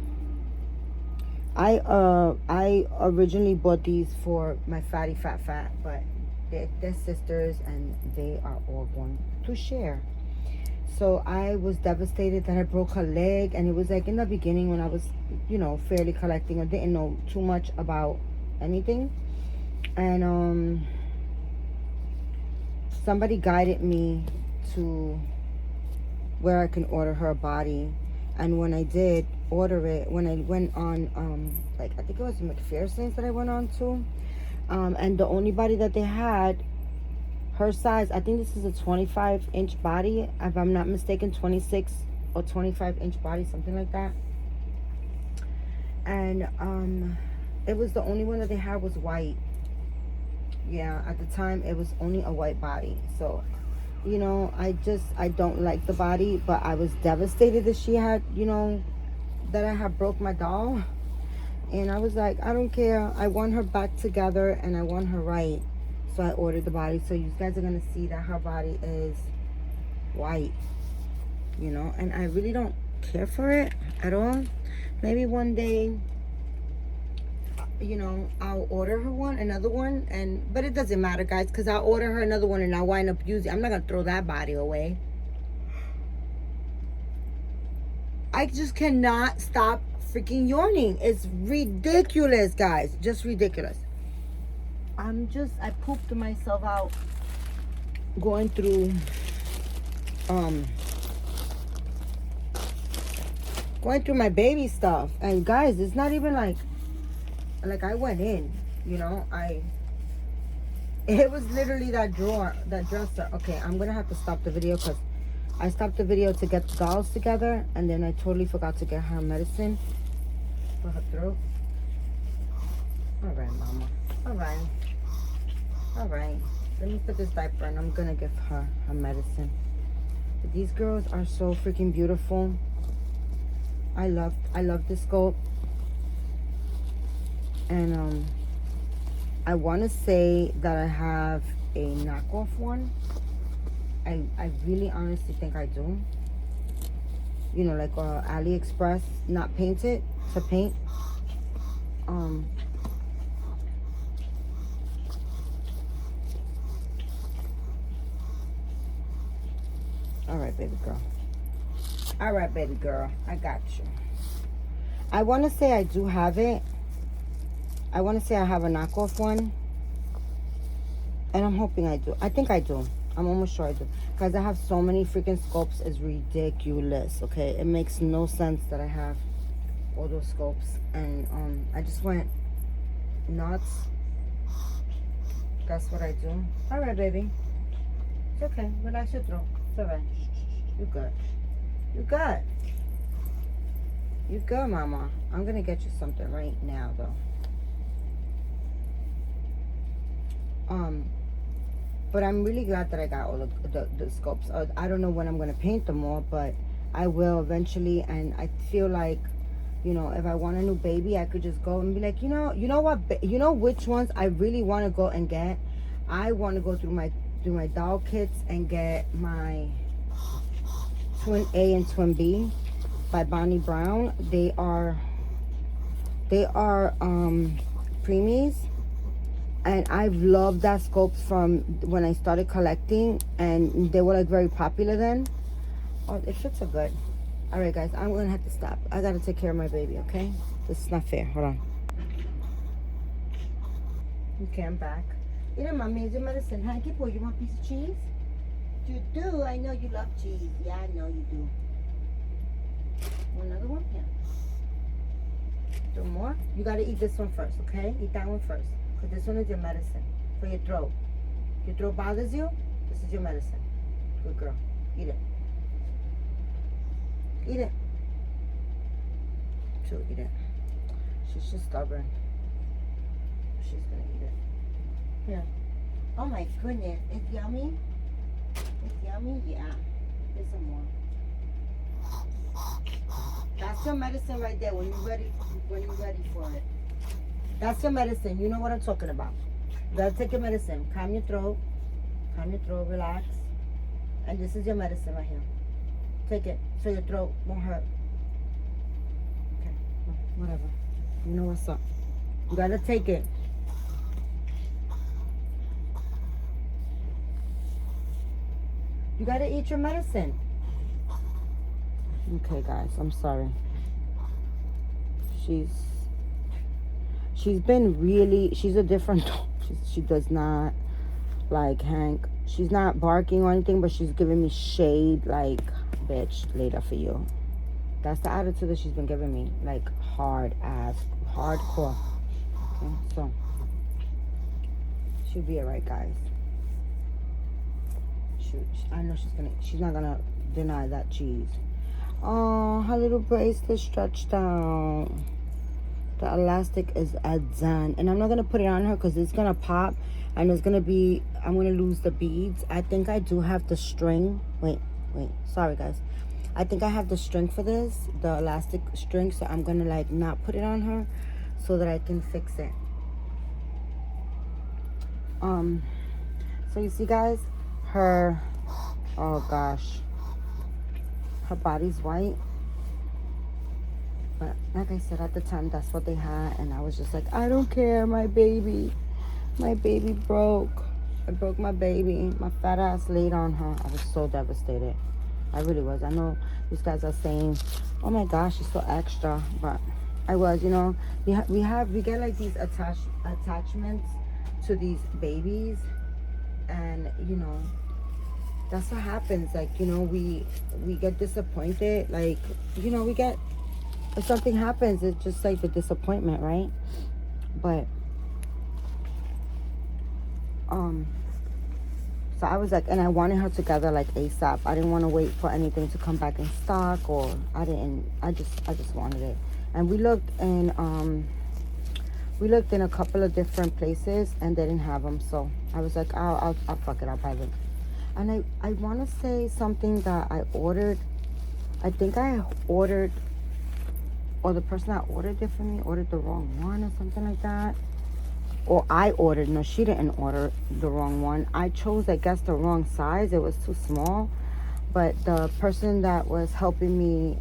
I originally bought these for my fatty fat, but they're sisters, and they are all going to share. So I was devastated that I broke her leg, and it was like in the beginning when I was, fairly collecting. I didn't know too much about anything, and somebody guided me to where I can order her a body. And when I did order it, when I went on, I think it was McPherson's that I went on to, and the only body that they had, her size, I think this is a 25-inch body, if I'm not mistaken, 26 or 25-inch body, something like that. And it was the only one that they had was white. Yeah, at the time it was only a white body. So, I don't like the body, but I was devastated that she had, that I had broke my doll. And I was like, I don't care. I want her back together, and I want her right. So I ordered the body. So you guys are going to see that her body is white, and I really don't care for it at all. Maybe one day, I'll order her another one, but it doesn't matter, guys, because I'll order her another one and I'll wind up using. I'm not going to throw that body away. I just cannot stop freaking yawning. It's ridiculous, guys. Just ridiculous. I pooped myself out going through my baby stuff. And guys, it's not even like I went in, it was literally that dresser. Okay, I'm gonna have to stop the video because I stopped the video to get the dolls together, and then I totally forgot to get her medicine for her throat. All right, mama. All right, let me put this diaper, and I'm gonna give her medicine. But these girls are so freaking beautiful. I love this sculpt. And I want to say that I have a knockoff one. I really honestly think I do. Like AliExpress, not painted, to paint. All right, baby girl. All right, baby girl. I got you. I want to say I do have it. I want to say I have a knockoff one. And I'm hoping I do. I think I do. I'm almost sure I do. Because I have so many freaking scopes. It's ridiculous, okay? It makes no sense that I have all those scopes. And I just went nuts. That's what I do. All right, baby. It's okay. Relax your throat. It's all right. You good. You good. You good, mama. I'm going to get you something right now, though. But I'm really glad that I got all the scopes. I don't know when I'm going to paint them all, but I will eventually. And I feel like, you know, if I want a new baby, I could just go and be like, you know what, you know which ones I really want to go and get. I want to go through my doll kits and get my Twin A and Twin B by Bonnie Brown. They are preemies. And I've loved that scope from when I started collecting, and they were like very popular then. Oh, it fits so good. All right, guys, I'm gonna have to stop. I gotta take care of my baby, okay? This is not fair. Hold on. Okay, I'm back. You know, mommy, is your medicine hanky boy? You want a piece of cheese? You do. I know you love cheese. Yeah, I know you do. Another one? Yeah. Do more? You gotta eat this one first, okay? Eat that one first. Because this one is your medicine for your throat. If your throat bothers you, this is your medicine. Good girl. Eat it. Eat it. She'll eat it. She's just stubborn. She's going to eat it. Here. Oh my goodness. It's yummy? It's yummy? Yeah. There's some more. That's your medicine right there when you're ready for it. That's your medicine. You know what I'm talking about. You gotta take your medicine. Calm your throat. Calm your throat. Relax. And this is your medicine right here. Take it so your throat won't hurt. Okay. Whatever. You know what's up. You gotta take it. You gotta eat your medicine. Okay, guys. I'm sorry. She's been really, she's a different dog. She does not like Hank. She's not barking or anything, but she's giving me shade like, bitch, later for you. That's the attitude that she's been giving me. Like hard ass, hardcore. Okay, so she'll be alright, guys. I know she's not gonna deny that cheese. Oh, her little bracelet stretched out. The elastic is done. And I'm not going to put it on her because it's going to pop. And it's going to be, I'm going to lose the beads. I think I do have the string. Wait. Sorry, guys. I think I have the string for this. The elastic string. So I'm going to like not put it on her so that I can fix it. So you see, guys, her, oh gosh. Her body's white. But like I said, at the time, that's what they had. And I was just like, I don't care, my baby. My baby broke. I broke my baby. My fat ass laid on her. I was so devastated. I really was. I know these guys are saying, oh my gosh, she's so extra. But I was, you know. We get like these attachments to these babies. And, you know, that's what happens. Like, you know, we get disappointed. Like, you know, if something happens, it's just like the disappointment, right? But so I was like, and I wanted her together like ASAP. I didn't want to wait for anything to come back in stock, or I just wanted it. And we looked in a couple of different places and they didn't have them. So I was like, I'll fuck it, I'll buy them. And I want to say something that I ordered. I think I ordered, or the person that ordered it for me ordered the wrong one or something like that. Or I ordered, no, she didn't order the wrong one. I chose, I guess, the wrong size. It was too small. But the person that was helping me,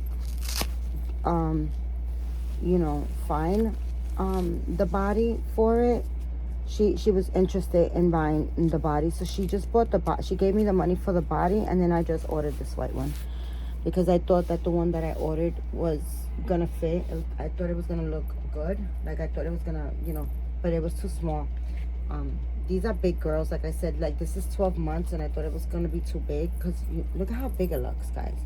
you know, find the body for it, she was interested in buying the body, so she just bought the body. She gave me the money for the body, and then I just ordered this white one because I thought that the one that I ordered was gonna fit. I thought it was gonna look good. Like I thought it was gonna, but it was too small. These are big girls, like I said. Like this is 12 months, and I thought it was gonna be too big because look at how big it looks, guys.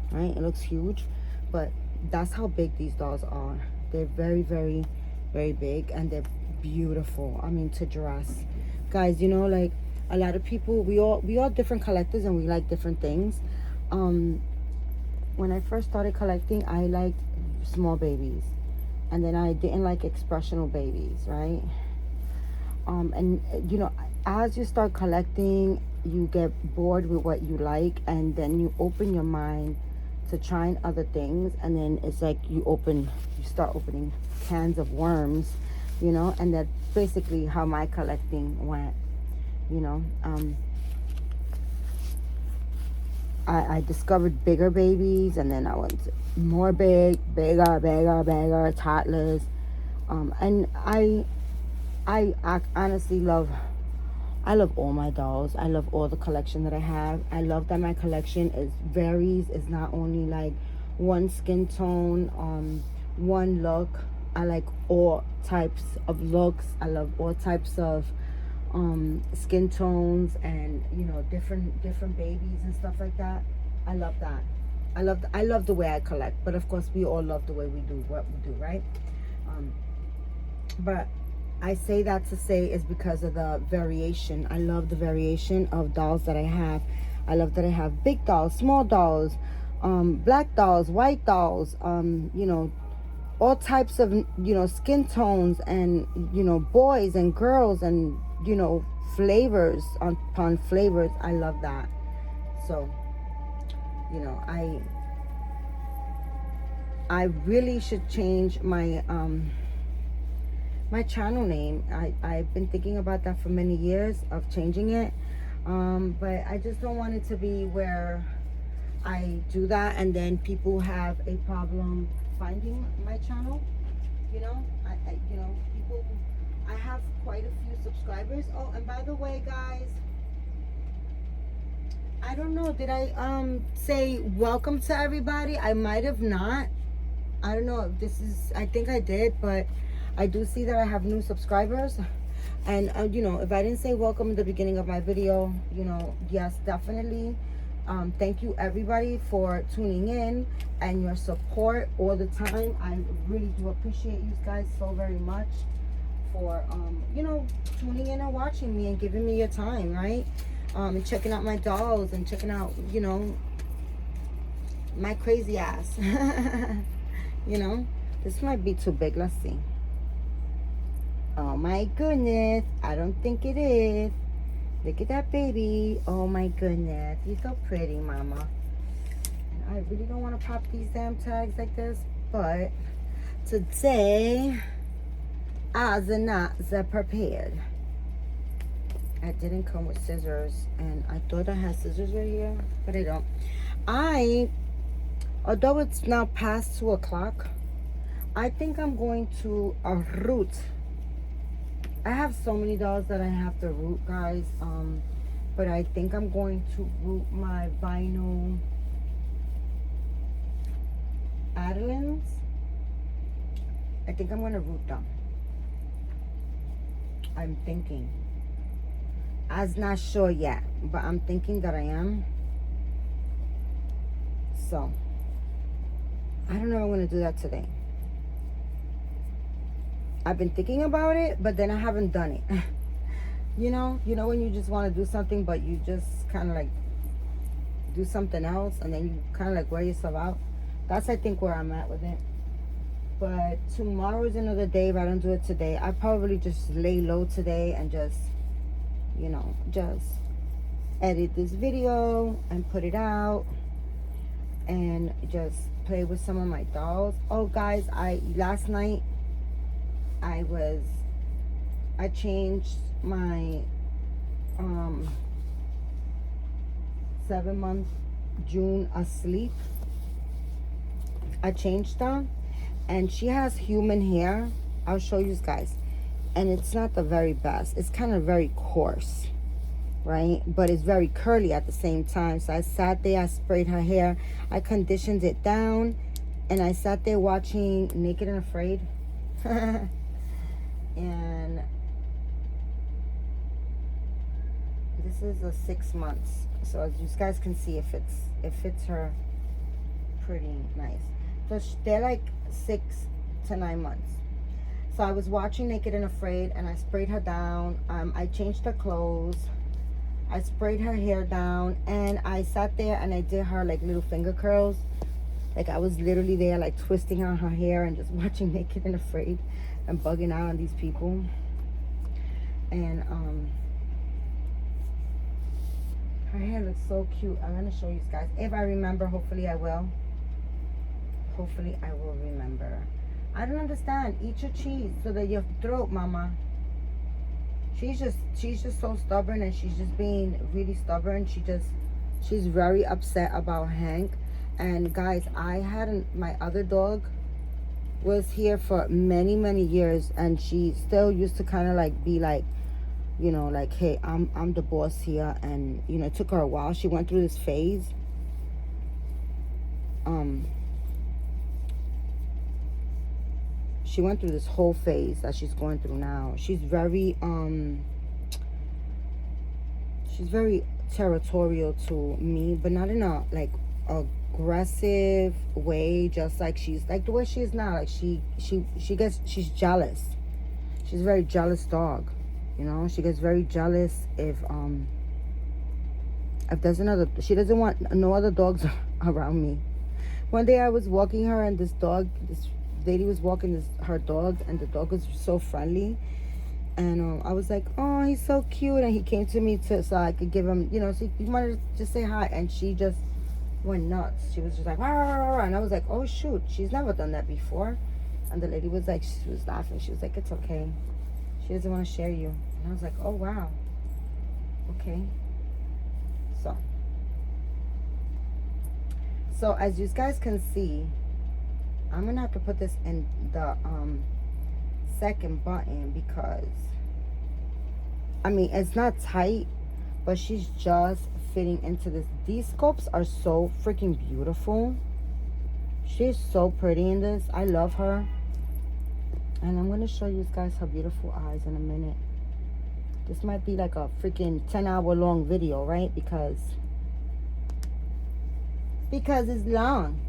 Right? It looks huge, but that's how big these dolls are. They're very, very, very big, and they're beautiful. I mean, to dress, guys. Like a lot of people, we all different collectors, and we like different things. When I first started collecting, I liked small babies, and then I didn't like expressional babies, right? And as you start collecting, you get bored with what you like, and then you open your mind to trying other things, and then it's like you start opening cans of worms, and that's basically how my collecting went. I discovered bigger babies, and then I went more bigger, toddlers, and I honestly love all my dolls. I love all the collection that I have. I love that my collection varies. It's not only like one skin tone, one look. I like all types of looks. I love all types of skin tones, and different babies and stuff like that. I love that. I love the way I collect, but of course we all love the way we do what we do, right? But I say that to say is because of the variation. I love the variation of dolls that I have. I love that I have big dolls, small dolls, black dolls, white dolls, all types of, skin tones, and, boys and girls, and, flavors upon flavors. I love that. So, I really should change my, my channel name. I've been thinking about that for many years, of changing it. But I just don't want it to be where I do that and then people have a problem finding my channel. People, I have quite a few subscribers. Oh, and by the way, guys, I don't know, did I say welcome to everybody? I might have not. I don't know if this is, I think I did, but I do see that I have new subscribers. And if I didn't say welcome in the beginning of my video, yes, definitely. Thank you everybody for tuning in and your support all the time. I really do appreciate you guys so very much for tuning in and watching me and giving me your time, right? And checking out my dolls and checking out my crazy ass. This might be too big. Let's see. Oh my goodness, I don't think it is. Look at that baby. Oh my goodness, you're so pretty, mama. And I really don't want to pop these damn tags like this, but today I was not prepared. I didn't come with scissors, and I thought I had scissors right here, but I don't. Although it's now past 2 o'clock, I think I'm going to root. I have so many dolls that I have to root, guys. But I think I'm going to root my vinyl Adelines. I think I'm going to root them. I'm thinking. I'm not sure yet, but I'm thinking that I am. So, I don't know if I'm going to do that today. I've been thinking about it, but then I haven't done it. you know when you just want to do something, but you just kind of like do something else, and then you kind of like wear yourself out. That's, I think, where I'm at with it. But tomorrow is another day. If I don't do it today, I probably just lay low today and just edit this video and put it out and just play with some of my dolls. Oh, guys, last night I changed my 7-month June asleep. I changed her, and she has human hair. I'll show you guys. and it's not the very best. It's kind of very coarse, right? But it's very curly at the same time. So I sat there, I sprayed her hair, I conditioned it down, and I sat there watching Naked and Afraid. And this is a 6 months. So as you guys can see, it fits her pretty nice. So they're like 6 to 9 months. So I was watching Naked and Afraid, and I sprayed her down. I changed her clothes. I sprayed her hair down, and I sat there and I did her like little finger curls. Like I was literally there like twisting on her hair and just watching Naked and Afraid and bugging out on these people. And her hair looks so cute. I'm gonna show you guys. If I remember, hopefully I will. Hopefully I will remember. I don't understand. Eat your cheese so that your throat, mama. She's just so stubborn, and she's just being really stubborn. She's very upset about Hank. And guys, my other dog was here for many, many years, and she still used to kind of like be like, you know, like, hey, I'm the boss here. And you know, it took her a while. She went through this phase. She went through this whole phase that she's going through now. She's very territorial to me, but not in a like aggressive way. Just like she's like the way she is now. Like she's jealous. She's a very jealous dog. You know, she gets very jealous if she doesn't want no other dogs around me. One day I was walking her, and this lady was walking her dog, and the dog was so friendly, and I was like, oh, he's so cute, and he came to me so I could give him, you know, so he wanted to just say hi, and she just went nuts. She was just like, rah, rah, rah, rah. And I was like, oh shoot, she's never done that before. And the lady was like, she was laughing, she was like, it's okay, she doesn't want to share you. And I was like, oh wow, okay. So as you guys can see, I'm gonna have to put this in the second button, because I mean, it's not tight, but she's just fitting into this. These scopes are so freaking beautiful. She's so pretty in this. I love her. And I'm gonna show you guys her beautiful eyes in a minute. This might be like a freaking 10-hour long video, right? Because it's long.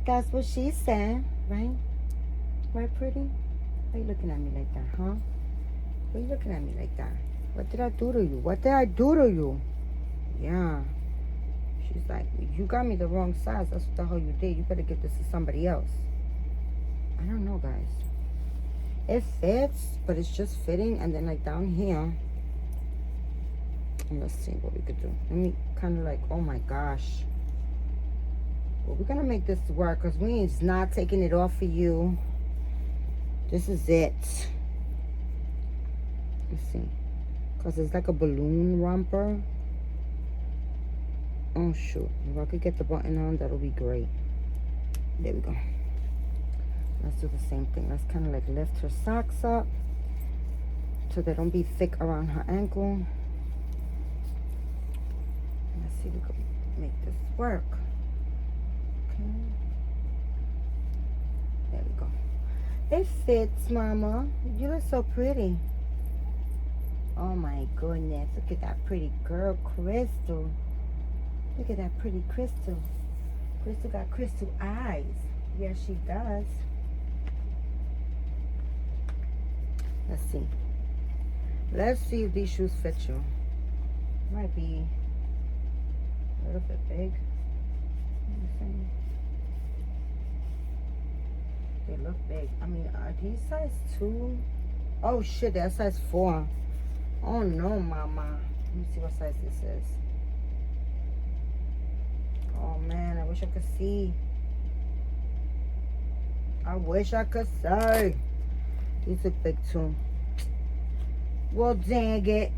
That's what she said, right? Right, pretty? Why are you looking at me like that, huh? Why are you looking at me like that? What did I do to you? What did I do to you? Yeah. She's like, you got me the wrong size. That's what the hell you did. You better get this to somebody else. I don't know, guys. It fits, but it's just fitting. And then like down here, and let's see what we could do. Let me kind of like, oh my gosh. Well, we're gonna make this work, because we is not taking it off for you. This is it. Let's see, because it's like a balloon romper. Oh shoot, if I could get the button on, that'll be great. There we go. Let's do the same thing. Let's kind of like lift her socks up so they don't be thick around her ankle. Let's see if we can make this work. Okay. There we go. It fits, mama. You look so pretty. Oh my goodness. Look at that pretty girl, Crystal. Look at that pretty Crystal. Crystal got crystal eyes. Yes, she does. Let's see. Let's see if these shoes fit you. Might be a little bit big. They look big. I mean, are these size 2? Oh shit, they're size 4. Oh no, mama. Let me see what size this is. Oh man, I wish I could see. I wish I could say. These look big too. Well, dang it.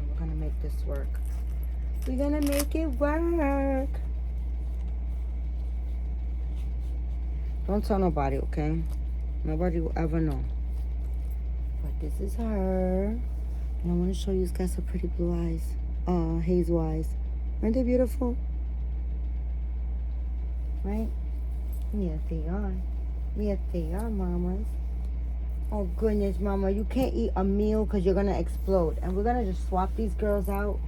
We're gonna make this work. We're gonna make it work. Don't tell nobody, okay? Nobody will ever know. But this is her. And I want to show you, it's got some pretty blue eyes. Hazel eyes. Aren't they beautiful? Right? Yes, they are. Yes, they are, mamas. Oh, goodness, mama. You can't eat a meal because you're going to explode. And we're going to just swap these girls out.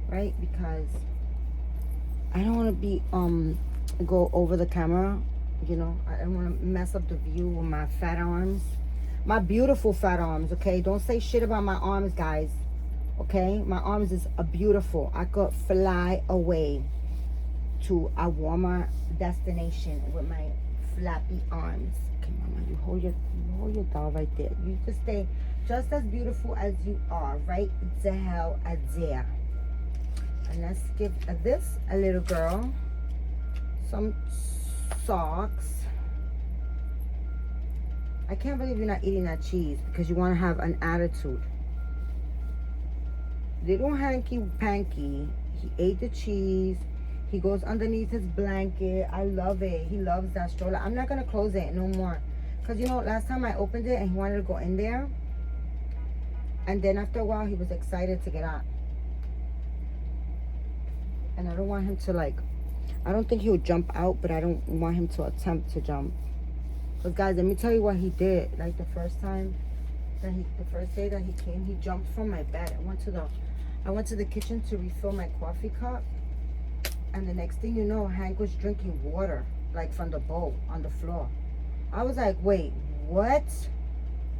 Right? Because I don't want to be, go over the camera. You know, I don't want to mess up the view with my fat arms. My beautiful fat arms, okay? Don't say shit about my arms, guys. Okay? My arms is beautiful. I could fly away to a warmer destination with my flappy arms. Okay, mama, you hold your doll right there. You just stay just as beautiful as you are, right the hell there. And let's give this a little girl some socks. I can't believe you're not eating that cheese because you want to have an attitude. Little hanky panky, he ate the cheese. He goes underneath his blanket. I love it. He loves that stroller. I'm not going to close it no more. Because, you know, last time I opened it and he wanted to go in there. And then after a while, he was excited to get out. And I don't want him to, like, I don't think he'll jump out, but I don't want him to attempt to jump. But guys, let me tell you what he did. Like the first day that he came, he jumped from my bed. I went to the kitchen to refill my coffee cup. And the next thing you know, Hank was drinking water, like from the bowl on the floor. I was like, wait, what?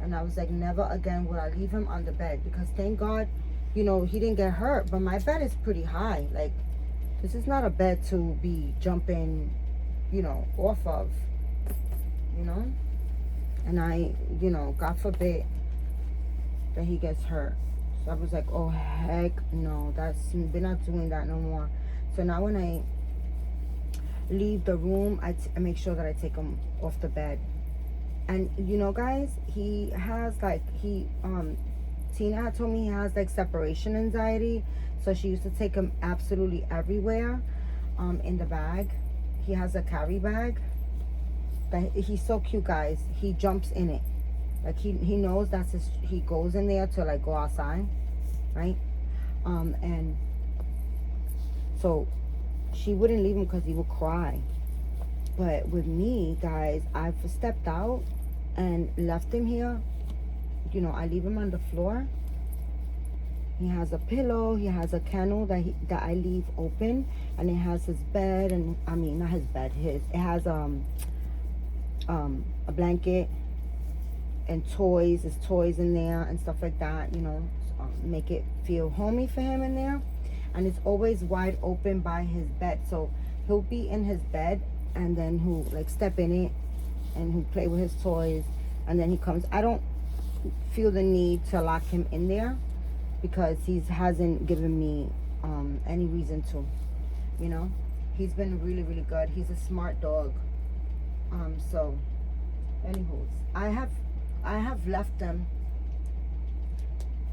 And I was like, never again will I leave him on the bed. Because thank God, you know, he didn't get hurt. But my bed is pretty high. Like, this is not a bed to be jumping, you know, off of. You know? And I, you know, God forbid that he gets hurt. So I was like, oh, heck no. We're not doing that no more. So now when I leave the room, I make sure that I take him off the bed. And, you know, guys, he has, like, Tina had told me he has, like, separation anxiety. So she used to take him absolutely everywhere in the bag. He has a carry bag. But he's so cute, guys. He jumps in it. Like, he knows that's his, he goes in there to, like, go outside, right? And so she wouldn't leave him because he would cry. But with me, guys, I've stepped out and left him here. You know, I leave him on the floor. He has a pillow. He has a kennel that I leave open, and it has his bed, and I mean not his bed. It has a blanket and toys. There's toys in there and stuff like that. You know, make it feel homey for him in there. And it's always wide open by his bed, so he'll be in his bed, and then he'll like step in it, and he'll play with his toys, and then he comes. I don't feel the need to lock him in there because he hasn't given me any reason to. You know, he's been really, really good. He's a smart dog. So, anywho, I have left him.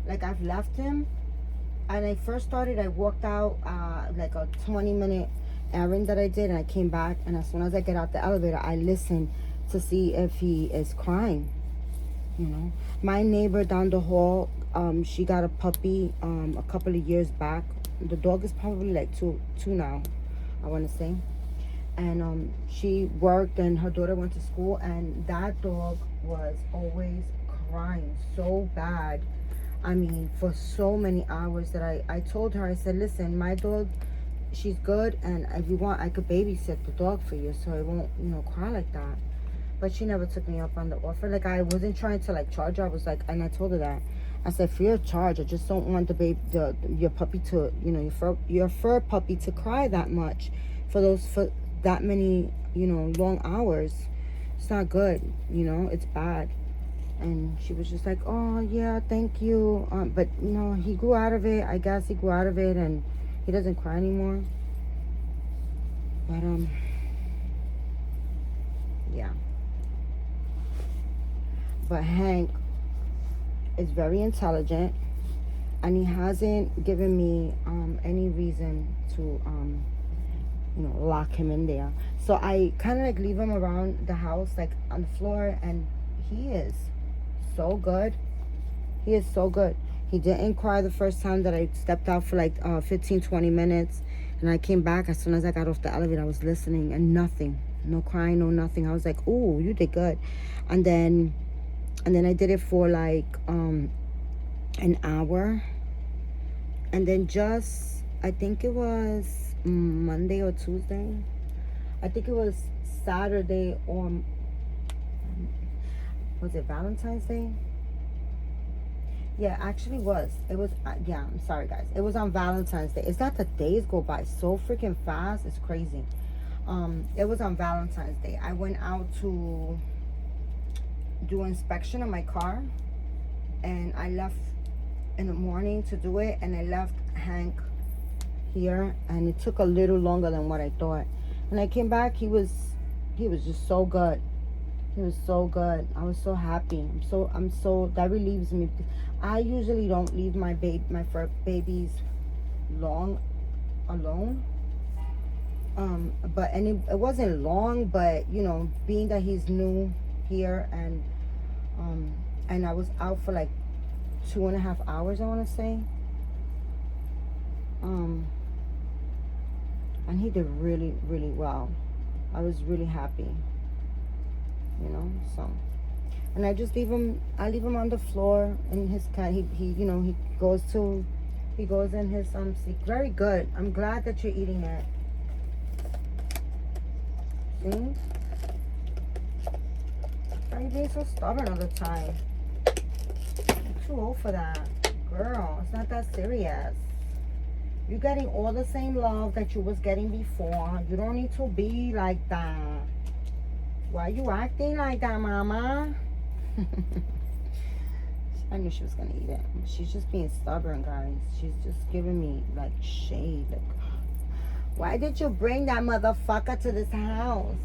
Like, I've left him. And I first started, I walked out like a 20-minute errand that I did, and I came back, and as soon as I get out the elevator, I listen to see if he is crying. You know, my neighbor down the hall, she got a puppy a couple of years back. The dog is probably like two now, I want to say. And she worked, and her daughter went to school, and that dog was always crying so bad. I mean, for so many hours that I told her, I said, listen, my dog, she's good, and if you want, I could babysit the dog for you so it won't, you know, cry like that. But she never took me up on the offer. Like, I wasn't trying to, like, charge her. I was like, and I told her that. I said, free of charge. I just don't want your puppy to, you know, your fur puppy to cry that much for that many, you know, long hours. It's not good, you know, it's bad. And she was just like, oh, yeah, thank you. But, you know, he grew out of it. I guess he grew out of it, and he doesn't cry anymore. But, yeah. But Hank is very intelligent, and he hasn't given me any reason to, lock him in there. So I kind of like leave him around the house, like on the floor, and he is so good. He is so good. He didn't cry the first time that I stepped out for like 15, 20 minutes. And I came back. As soon as I got off the elevator, I was listening, and nothing. No crying, no nothing. I was like, ooh, you did good. And then I did it for like an hour. And then just, I think it was Monday or Tuesday. I think it was Saturday, or was it Valentine's Day? Yeah, actually was. It was, yeah, I'm sorry, guys. It was on Valentine's Day. It's not the days go by so freaking fast. It's crazy. It was on Valentine's Day. I went out to do inspection of my car. And I left in the morning to do it. And I left Hank here. And it took a little longer than what I thought. When I came back, he was just so good. He was so good. I was so happy. I'm so that relieves me. I usually don't leave my fur babies long alone. But it wasn't long, but being that he's new here, and I was out for like 2.5 hours, I want to say. And he did really, really well. I was really happy. So, and I just leave him on the floor in his cat. He goes in his seat. Very good. I'm glad that you're eating it. See? Why are you being so stubborn all the time? I'm too old for that. Girl, it's not that serious. You're getting all the same love that you was getting before. You don't need to be like that. Why are you acting like that, Mama? I knew she was gonna eat it. She's just being stubborn, guys. She's just giving me like shade. Like, why did you bring that motherfucker to this house?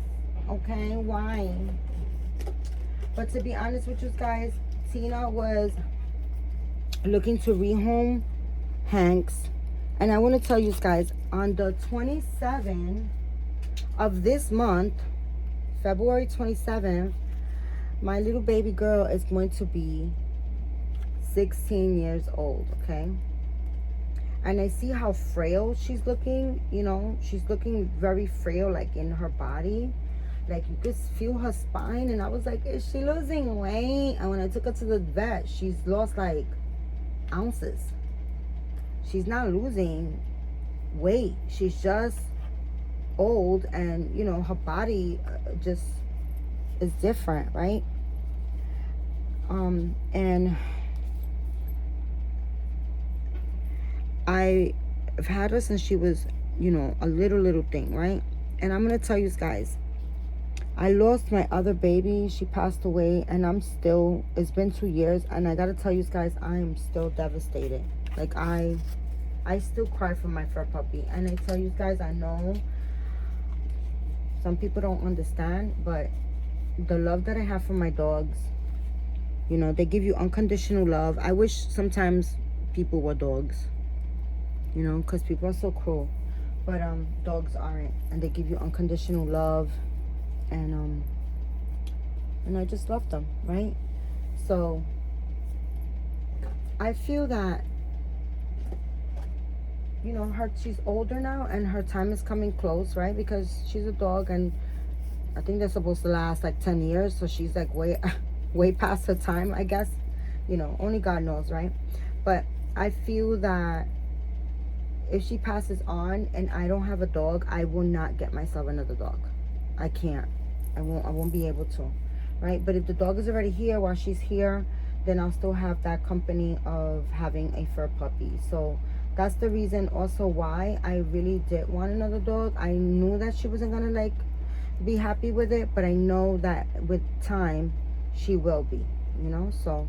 Okay, why? But to be honest with you guys, Tina was looking to rehome Hank's. And I want to tell you guys, on the 27th of this month, February 27th, my little baby girl is going to be 16 years old, okay? And I see how frail she's looking, she's looking very frail, like in her body. Like you could feel her spine, and I was like, is she losing weight? And when I took her to the vet, she's lost like ounces. She's not losing weight. She's just old, and her body just is different, right? And I've had her since she was a little thing, right? And I'm gonna tell you guys, I lost my other baby. She passed away, and it's been 2 years, and I gotta tell you guys, I am still devastated. Like I still cry for my fur puppy. And I tell you guys, I know some people don't understand, but the love that I have for my dogs, they give you unconditional love. I wish sometimes people were dogs, because people are so cruel. But dogs aren't, and they give you unconditional love, and I just love them, right? So I feel that she's older now, and her time is coming close, right? Because she's a dog, and I think they're supposed to last like 10 years. So she's like way past her time, I guess. Only God knows, right? But I feel that if she passes on and I don't have a dog, I will not get myself another dog. I can't. I won't be able to, right? But if the dog is already here while she's here, then I'll still have that company of having a fur puppy. So that's the reason also why I really did want another dog. I knew that she wasn't gonna like be happy with it, but I know that with time she will be, so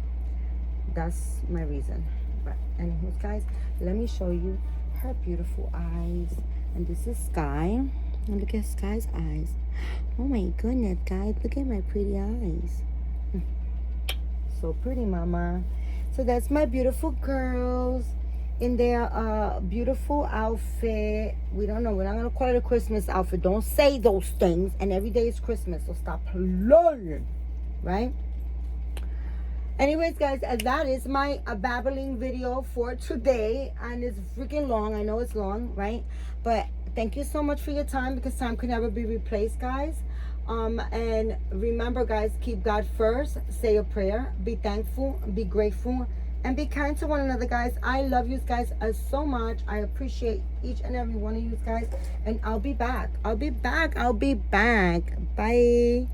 that's my reason. But anyways, guys, let me show you her beautiful eyes. And this is Sky. And look at Sky's eyes. Oh my goodness, guys, look at my pretty eyes. So pretty, Mama. So that's my beautiful girls. in their beautiful outfit. We don't know. We're not gonna call it a Christmas outfit. Don't say those things. And every day is Christmas, so stop playing, right? Anyways, guys, that is my babbling video for today, and it's freaking long. I know it's long, right? But thank you so much for your time, because time can never be replaced, guys. And remember, guys, keep God first. Say a prayer. Be thankful. Be grateful. And be kind to one another, guys. I love you guys so much. I appreciate each and every one of you guys. And I'll be back. I'll be back. Bye.